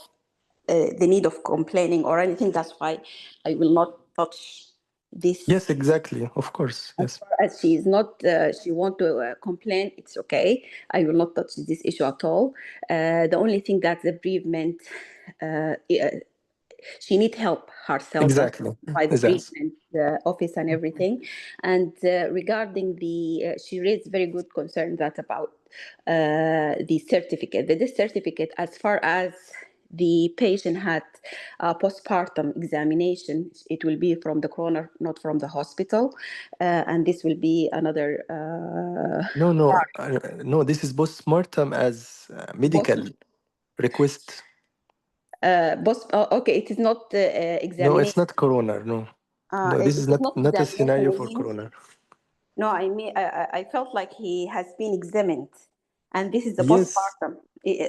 the need of complaining or anything. That's why I will not touch this. Yes, exactly. Of course. Yes. As she is not, she want to complain, it's okay. I will not touch this issue at all. The only thing that the bereavement, she need help herself. That's Exactly. by the Yes. bereavement office and everything. And regarding the, she raised very good concern that about the certificate, the death certificate, as far as the patient had a postpartum examination, it will be from the coroner, not from the hospital, and this will be another No. This is postmortem as medical request. okay, it is not No, examination. it's not coroner. No, this It is is not not a examination. scenario It for means coroner. no. I mean, I felt like he has been examined, and this is the Yes, postpartum.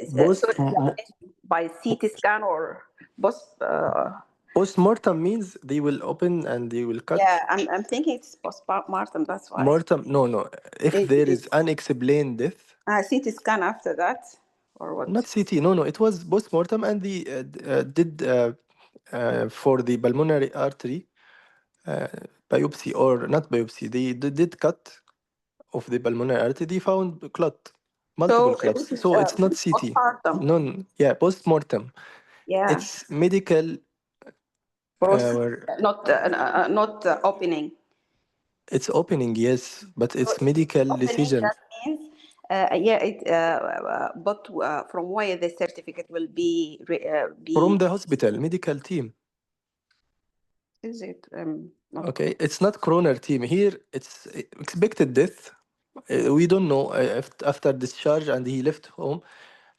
So post examination by CT scan or post. postmortem means they will open and they will cut. Yeah, I'm thinking it's postpartum. That's why Mortem, no. If it there is is unexplained death, CT scan after that or what? not CT. No. It was postmortem, and they did for the pulmonary artery biopsy or not biopsy. They did cut of the pulmonary artery. They found clot, multiple So this clots. is So it's not CT. postpartum. No. Yeah, postmortem. Yeah, It's medical. process, Where not opening. it's opening, yes, but So it's if it's medical opening, decision that means, yeah, but from where the certificate will be, from the hospital medical team. is it, not Okay, it's not coroner team here. It's expected death. We don't know if after discharge and he left home,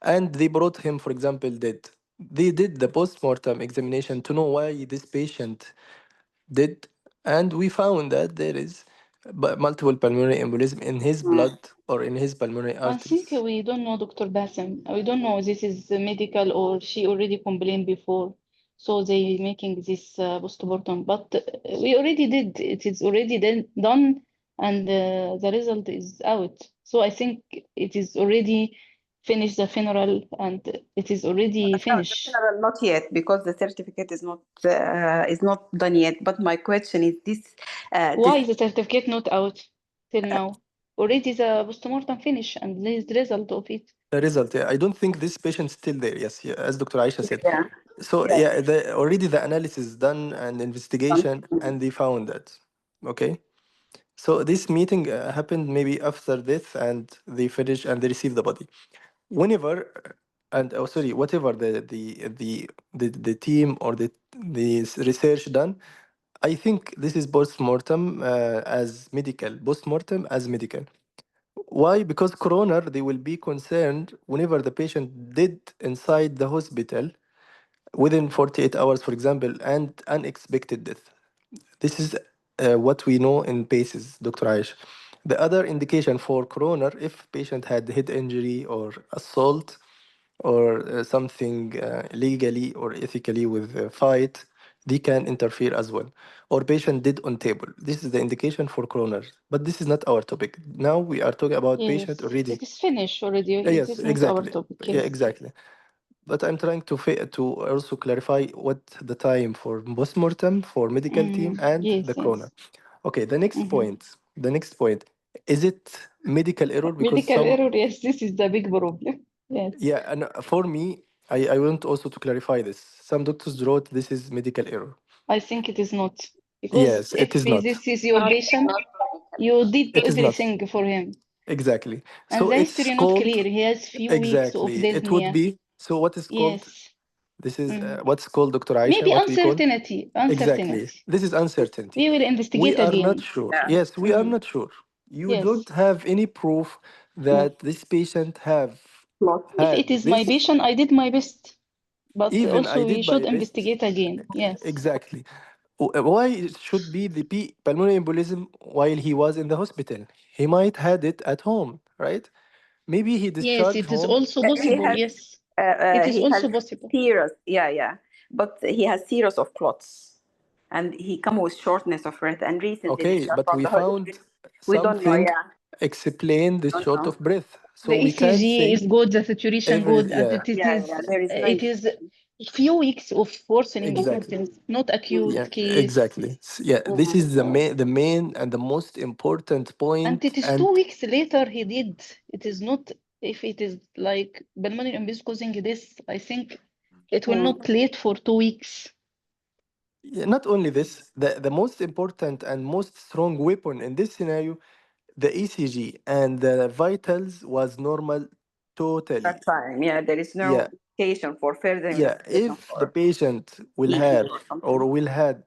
and they brought him, for example, dead. They did the postmortem examination to know why this patient did, and we found that there is multiple pulmonary embolism in his blood or in his pulmonary I think arteries. we don't know, Dr. Bassem. We don't know this is medical or she already complained before. So they making this postmortem. But we already did. It is already done and the result is out. So I think it is already finished the funeral and it is already the finished. funeral, not yet, because the certificate is not done yet. But my question is this: Why is the certificate not out till now? Already the postmortem finished and there is the result of it. The result, yeah, I don't think this patient is still there. Yes, yeah, as Dr. Aisha said. yeah, So yeah, yeah, already the analysis is done and investigation, and they found that. Okay. So this meeting happened maybe after death, and they finish and they receive the body. Whenever, and oh sorry, whatever the team or the research done, I think this is postmortem as medical. Postmortem as medical. Why? Because coroner, they will be concerned whenever the patient did inside the hospital within 48 hours, for example, and unexpected death. This is what we know in PACES, Dr. Aish. The other indication for coroner, if patient had head injury or assault or something legally or ethically with a fight, they can interfere as well. Or patient did on table. This is the indication for coroner. But this is not our topic. Now we are talking about patient Yes, already. it is finished already. It Yes, is not our exactly. topic. Yeah, Yes. exactly. But I'm trying to also clarify what the time for postmortem for medical team and Yes, the coroner. yes. Okay, the next Mm-hmm. point. The next point. Is it medical error? Because Medical some, error, yes, this is the big problem. Yes, yeah, and for me, I want also to clarify this. Some doctors wrote this is medical error. I think it is not. Because Yes, if it is not. this is your not patient, not you did It is not. everything for him. Exactly. And So the it's history not called, clear. He has few weeks of exactly. It would dyspnea. be, so what is called, Yes. this is Mm. what's called, Dr. Aisha, Maybe what we call. uncertainty. Exactly. Uncertainty. This is uncertainty. We will We investigate are not again. sure. yeah. Yes, we are Mm-hmm. not sure. You Yes. don't have any proof No. that this patient have Plot. If had it is my this. patient, I did my best. But Even I also we did should my best. investigate again. Yes. Exactly. Why it should be the pulmonary embolism while he was in the hospital? He might had it at home, right? Maybe he Yes, discharged it is home. also He possible. has Yes. It is he has also possible. serious, yeah, but he has serious of clots, and he come with shortness of breath. And recently Okay, discharged but from we the hospital. found We don't know, something yeah, explain this don't short know. of breath. The So we can't ECG say is good, the saturation every, good, and yeah. Yeah, there is no it is indication. Few weeks of worsening of Exactly. symptoms, not acute Yeah, case. exactly. Yeah, this is the main and the most important And point. it is And 2 weeks later he did. It is not, if it is like pulmonary embolism causing this, I think it will not late for 2 weeks. yeah, not only this, the most important and most strong weapon in this scenario, the ECG and the vitals was normal totally. That time, yeah, there is no Yeah, indication for further yeah. investigation If the for patient will BP have or or something. will had,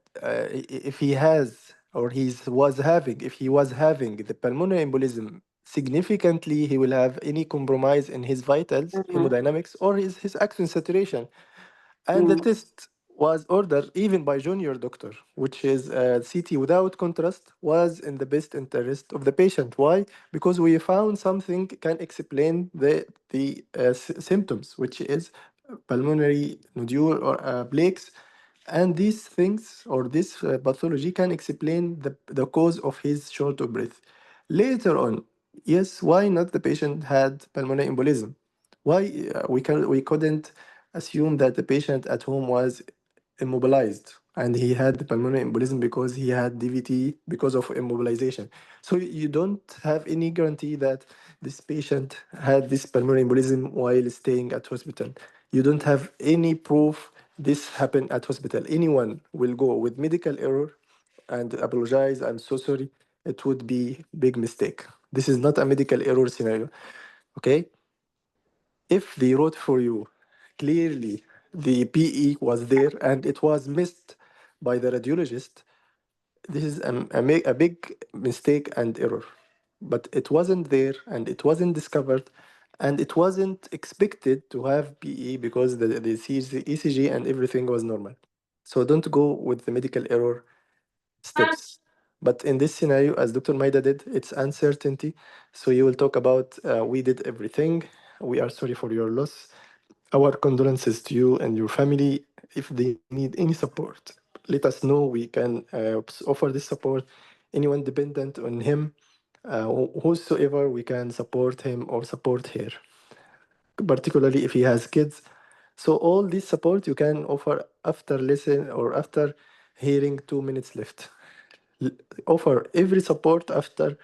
if he has or if he was having the pulmonary embolism significantly, he will have any compromise in his vitals, Mhm. hemodynamics, or his oxygen saturation. And the Mm. test was ordered even by junior doctor, which is CT without contrast, was in the best interest of the patient. Why? Because we found something can explain the symptoms, which is pulmonary nodule or plaques. And these things or this pathology can explain the cause of his short of breath. Later on, yes, why not the patient had pulmonary embolism? Why we couldn't assume that the patient at home was immobilized and he had the pulmonary embolism because he had DVT because of immobilization. So you don't have any guarantee that this patient had this pulmonary embolism while staying at hospital. You don't have any proof this happened at hospital. Anyone will go with medical error and apologize, I'm so sorry. It would be big mistake. This is not a medical error scenario. Okay? If they wrote for you clearly the PE was there and it was missed by the radiologist, this is a big mistake and error. But it wasn't there and it wasn't discovered and it wasn't expected to have PE because the ECG and everything was normal. So don't go with the medical error steps. But in this scenario, as Dr. Maida did, it's uncertainty. So you will talk about we did everything. We are sorry for your loss. Our condolences to you and your family. If they need any support, let us know. We can offer this support. Anyone dependent on him, whosoever, we can support him or support her, particularly if he has kids. So all this support you can offer after listen or after hearing 2 minutes left. L- Offer every support after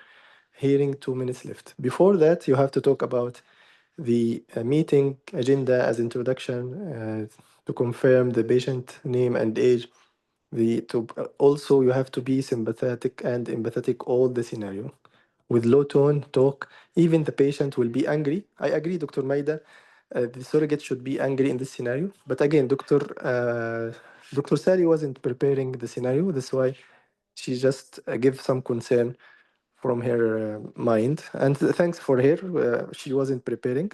hearing 2 minutes left. Before that, you have to talk about the meeting agenda as introduction to confirm the patient name and age. Also you have to be sympathetic and empathetic all the scenario with low tone talk. Even the patient will be angry. I agree, Dr. Maida. The surrogate should be angry in this scenario. But again, Dr. Sari wasn't preparing the scenario. That's why she just gave some concern from her mind. And thanks for her. She wasn't preparing.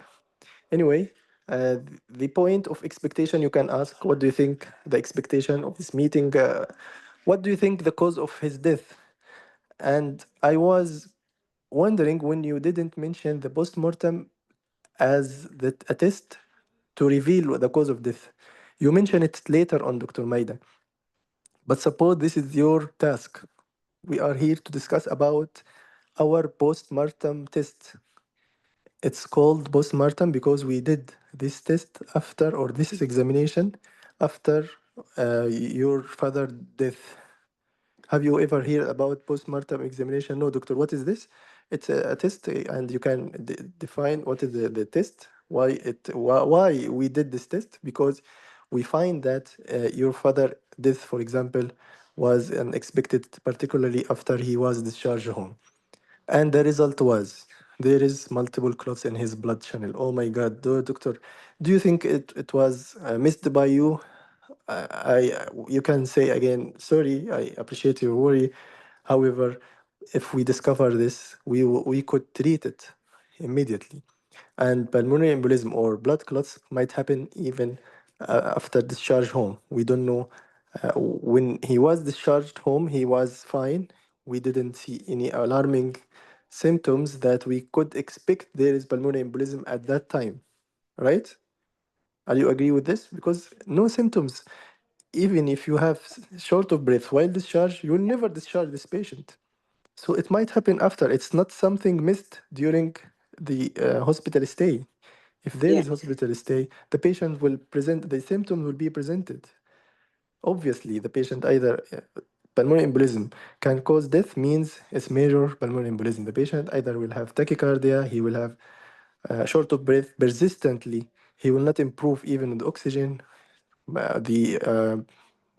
Anyway, the point of expectation you can ask, what do you think the expectation of this meeting? What do you think the cause of his death? And I was wondering when you didn't mention the postmortem as a test to reveal the cause of death. You mention it later on, Dr. Maida. But suppose this is your task. We are here to discuss about our postmortem test. It's called postmortem because we did this test after, or this is examination after your father death. Have you ever heard about postmortem examination? No, doctor. What is this? It's a test, and you can define what is the test. Why we did this test? Because we find that your father death, for example, was unexpected, particularly after he was discharged home. And the result was there is multiple clots in his blood channel. Oh my God, doctor, do you think it was missed by you? You can say again, sorry, I appreciate your worry. However, if we discover this, we could treat it immediately. And pulmonary embolism or blood clots might happen even after discharge home. We don't know. When he was discharged home, he was fine. We didn't see any alarming symptoms that we could expect there is pulmonary embolism at that time, right? Are you agree with this? Because no symptoms, even if you have short of breath while discharged, you will never discharge this patient. So it might happen after. It's not something missed during the hospital stay. If there is Yeah. hospital stay, the patient will present, the symptoms will be presented. Obviously, the patient either pulmonary embolism can cause death, means it's major pulmonary embolism. The patient either will have tachycardia, he will have short of breath persistently, he will not improve even with oxygen. The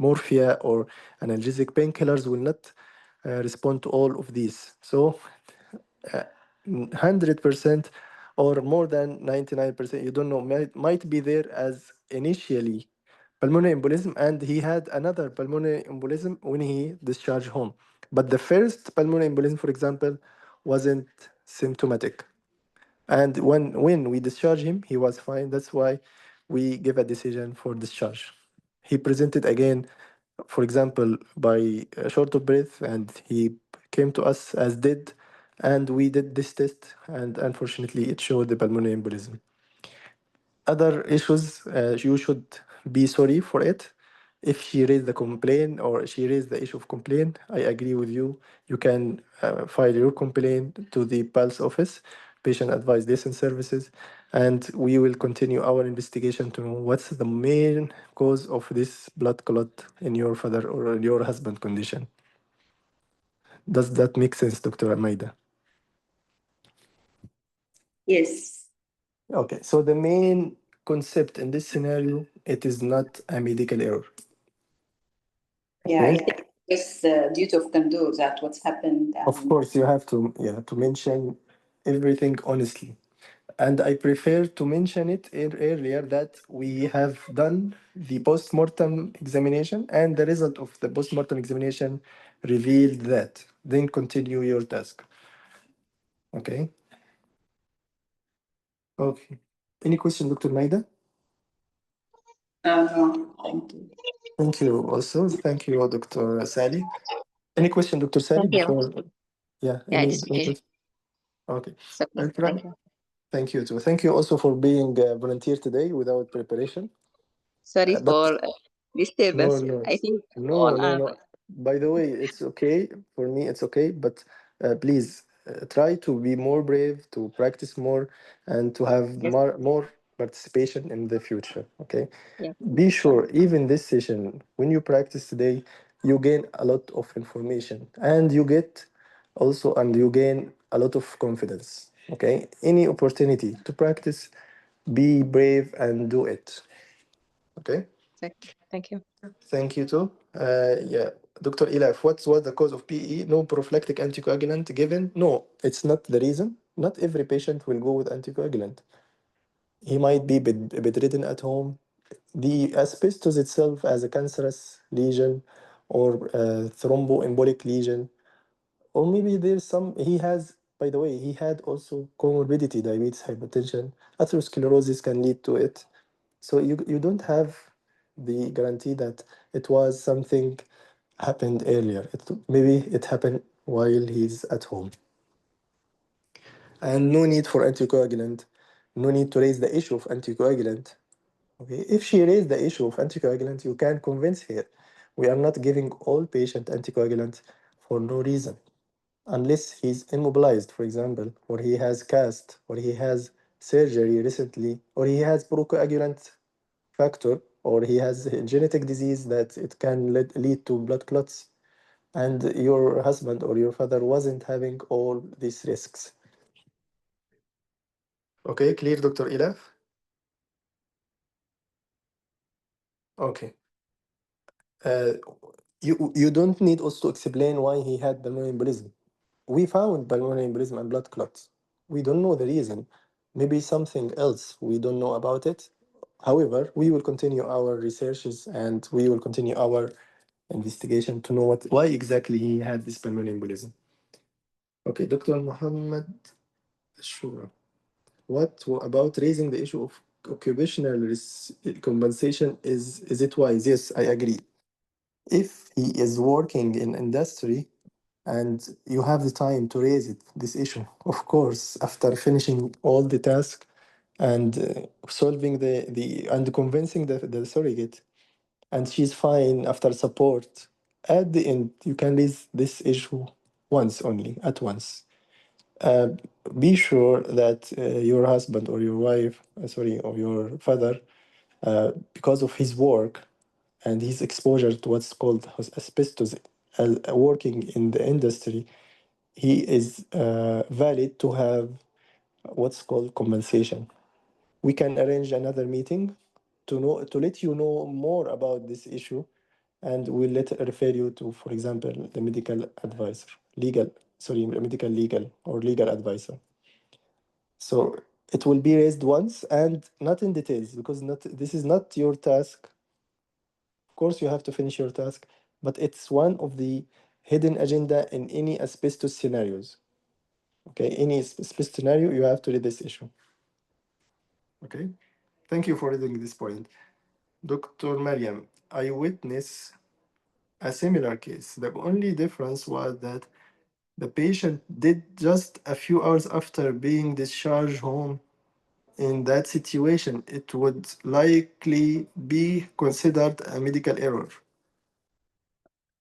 morphia or analgesic painkillers will not respond to all of these. So 100% or more than 99%, you don't know, might be there as initially pulmonary embolism, and he had another pulmonary embolism when he discharged home. But the first pulmonary embolism, for example, wasn't symptomatic. And when we discharged him, he was fine. That's why we give a decision for discharge. He presented again, for example, by short of breath, and he came to us as dead, and we did this test, and unfortunately, it showed the pulmonary embolism. Other issues, you should be sorry for it. If she raised the complaint or she raised the issue of complaint, I agree with you. You can file your complaint to the Pulse office, Patient Advice Liaison Services, and we will continue our investigation to know what's the main cause of this blood clot in your father or your husband condition. Does that make sense, Dr. Almeida? Yes. Okay, so the main concept in this scenario, it is not a medical error. Yeah, I Okay. think it's the duty of them do that what's happened. Of course, you have to mention everything honestly. And I prefer to mention it earlier that we have done the post-mortem examination, and the result of the post-mortem examination revealed that. Then continue your task. Okay. Okay. Any question, Dr. Maida? No, thank you. Thank you also. Thank you, Dr. Sally. Any question, Dr. Sally, Thank you. before? Yeah, Yeah, any it's okay. Okay. It's okay. I'll try. Thank you. Thank you too. Thank you also for being a volunteer today without preparation. Sorry But for no, disturbance. no, I think no, all no, are. no. By the way, it's okay for me. It's okay, but please try to be more brave, to practice more, and to have Yes. more participation in the future. Okay. Yeah. Be sure, even this session, when you practice today, you gain a lot of information, and you get also, and you gain a lot of confidence. Okay. Any opportunity to practice, be brave and do it. Okay. Thank you. Thank you too. Yeah, Dr. Ilaf, what's the cause of PE? No prophylactic anticoagulant given? No, it's not the reason. Not every patient will go with anticoagulant. He might be bedridden at home. The asbestos itself as a cancerous lesion or thromboembolic lesion, or maybe there's some, he has, by the way, he had also comorbidity, diabetes, hypertension, atherosclerosis can lead to it. So you don't have the guarantee that it was something happened earlier. Maybe it happened while he's at home. And no need for anticoagulant. No need to raise the issue of anticoagulant. Okay, if she raised the issue of anticoagulant, you can convince her. We are not giving all patient anticoagulant for no reason. Unless he's immobilized, for example, or he has cast, or he has surgery recently, or he has procoagulant factor, or he has a genetic disease that it can lead to blood clots, and your husband or your father wasn't having all these risks. Okay, clear, Dr. Ilaf? Okay. Uh, you don't need also to explain why he had pulmonary embolism. We found pulmonary embolism and blood clots. We don't know the reason. Maybe something else we don't know about it. However, we will continue our researches and we will continue our investigation to know why exactly he had this pulmonary embolism. Okay, Dr. Muhammad Shura. About raising the issue of occupational compensation? Is it wise? Yes, I agree. If he is working in industry and you have the time to raise this issue, of course, after finishing all the task and solving the and convincing the surrogate, and she's fine after support, at the end you can raise this issue once only, at once. uh, be sure that your husband or your wife, or your father, because of his work and his exposure to what's called asbestos, working in the industry, he is valid to have what's called compensation. We can arrange another meeting to let you know more about this issue, and we'll refer you to, for example, the medical advisor, medical legal or legal advisor. So it will be raised once and not in details, because not this is not your task. Of course, you have to finish your task, but it's one of the hidden agenda in any asbestos scenarios. Okay, any asbestos scenario, you have to read this issue. Okay, thank you for reading this point. Dr. Mariam, I witnessed a similar case. The only difference was that the patient did just a few hours after being discharged home. In that situation, it would likely be considered a medical error.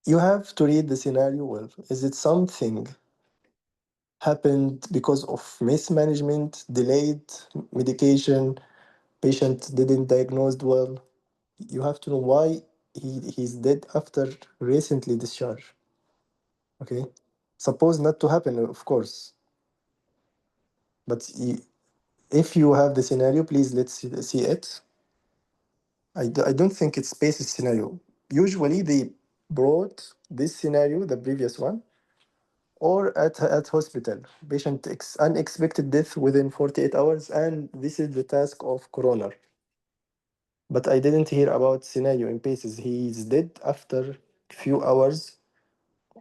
You have to read the scenario well. Is it something happened because of mismanagement, delayed medication, patient didn't diagnosed well? You have to know why he's dead after recently discharged. Okay, suppose not to happen, of course, but if you have the scenario, please let's see it. I don't think it's basic scenario. Usually they brought this scenario, the previous one, or at hospital, patient unexpected death within 48 hours, and this is the task of coroner. But I didn't hear about scenario in cases he's dead after few hours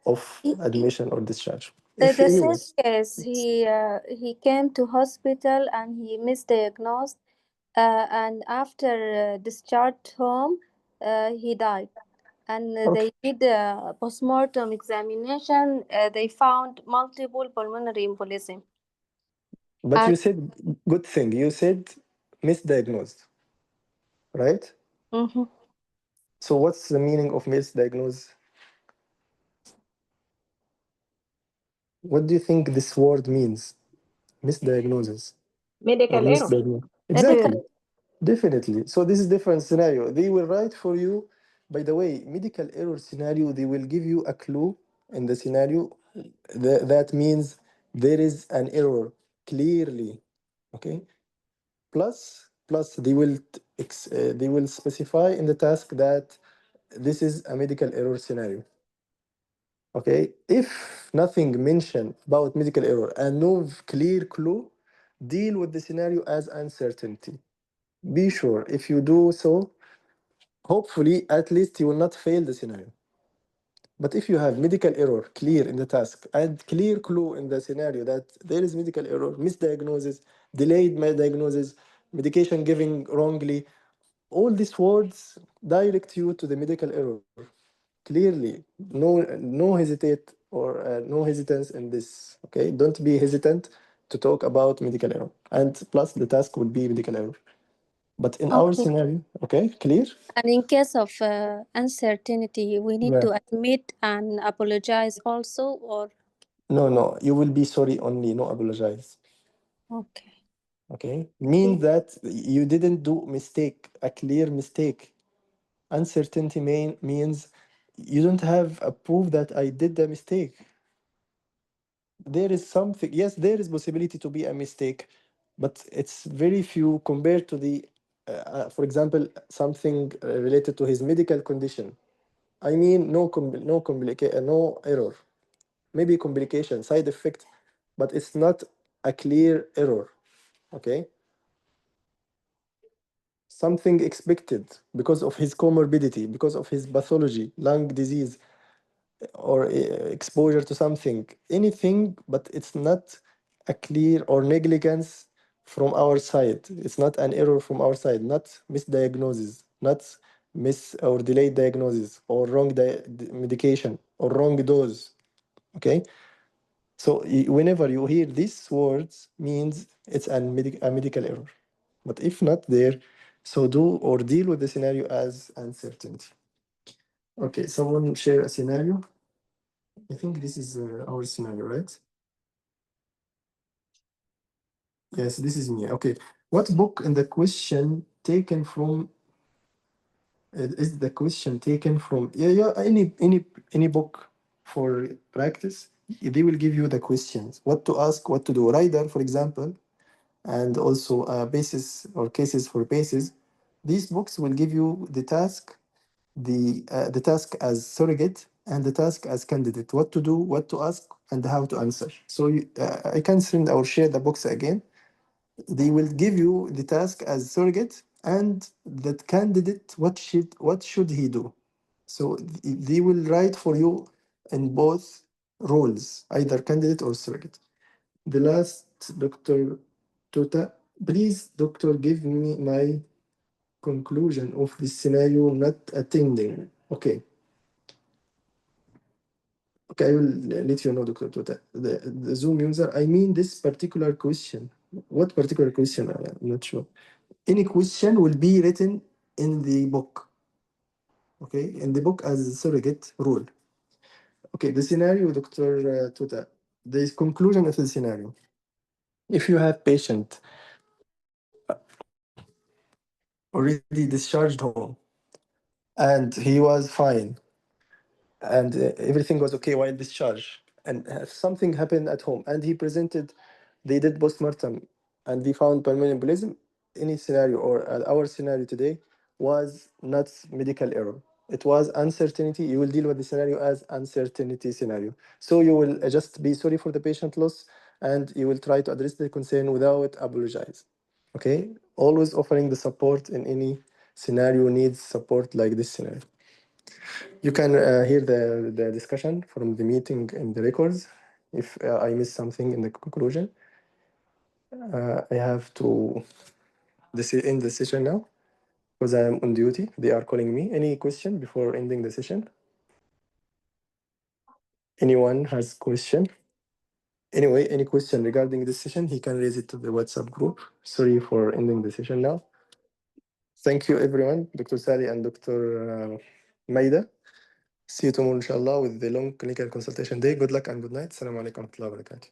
of admission or discharge. If The same yes, case, he came to hospital and he misdiagnosed, and after discharged home, he died. And okay. they did a postmortem examination. They found multiple pulmonary embolism. But And you said good thing. You said misdiagnosed, right? mhm. So what's the meaning of misdiagnosed? What do you think this word means? Misdiagnosis or Medical error. misdiagnosis? Medical. Exactly. Definitely. So this is different scenario. They will write for you. By the way, medical error scenario, they will give you a clue in the scenario. That means there is an error clearly. Okay. Plus they will specify in the task that this is a medical error scenario. Okay. If nothing mentioned about medical error and no clear clue, deal with the scenario as uncertainty. Be sure if you do so, hopefully at least you will not fail the scenario. But if you have medical error clear in the task and clear clue in the scenario that there is medical error, misdiagnosis, delayed diagnosis, medication giving wrongly, all these words direct you to the medical error. Clearly, no hesitate or no hesitance in this. Okay, don't be hesitant to talk about medical error, and plus the task will be medical error. But in our Okay. scenario, okay, clear? And in case of uncertainty, we need Yeah. to admit and apologize also, or No, you will be sorry only, no apologize. okay. Okay, mean that you didn't do mistake, a clear mistake. Uncertainty means you don't have a proof that I did the mistake. There is something, yes, there is possibility to be a mistake, but it's very few compared to the, for example, something related to his medical condition. I mean, no error, maybe complication, side effect, but it's not a clear error. Okay, something expected because of his comorbidity, because of his pathology, lung disease, or exposure to something, anything, but it's not a clear or negligence from our side. It's not an error from our side, not misdiagnosis, not miss or delayed diagnosis, or wrong medication, or wrong dose. Okay, so whenever you hear these words, means it's a medical error. But if not there, so do or deal with the scenario as uncertainty. Okay, someone share a scenario. I think this is our scenario, right? Yes, this is me. Okay. What book in the question taken from is the question taken from? Yeah, any book for practice. They will give you the questions, what to ask, what to do. Rider, for example, and also basis or cases for basis. These books will give you the task as surrogate and the task as candidate. What to do, what to ask, and how to answer. So I can send or share the books again. They will give you the task as surrogate and that candidate what should he do. So they will write for you in both roles, either candidate or surrogate. The last, Dr. Tota, please, doctor, give me my conclusion of this scenario not attending. Okay. Okay, I will let you know, Dr. Tota. The Zoom user, I mean this particular question. What particular question? I'm not sure. Any question will be written in the book. Okay, in the book as a surrogate rule. Okay, the scenario, Dr. Tota, the conclusion of the scenario. If you have patient already discharged home and he was fine and everything was okay while discharge, and something happened at home and he presented, they did postmortem and they found pulmonary embolism. Any scenario or our scenario today was not medical error, it was uncertainty. You will deal with the scenario as uncertainty scenario, so you will just be sorry for the patient loss and you will try to address the concern without apologize. Okay, always offering the support in any scenario needs support like this scenario. You can hear the discussion from the meeting in the records. If I miss something in the conclusion, I have to end the session now because I am on duty. They are calling me. Any question before ending the session? Anyone has question? Anyway, any question regarding this session, he can raise it to the WhatsApp group. Sorry for ending the session now. Thank you, everyone. Dr. Sally and Dr. Maida. See you tomorrow, inshallah, with the long clinical consultation day. Good luck and good night. Assalamu alaikum wa rahmatullahi wa barakatuh.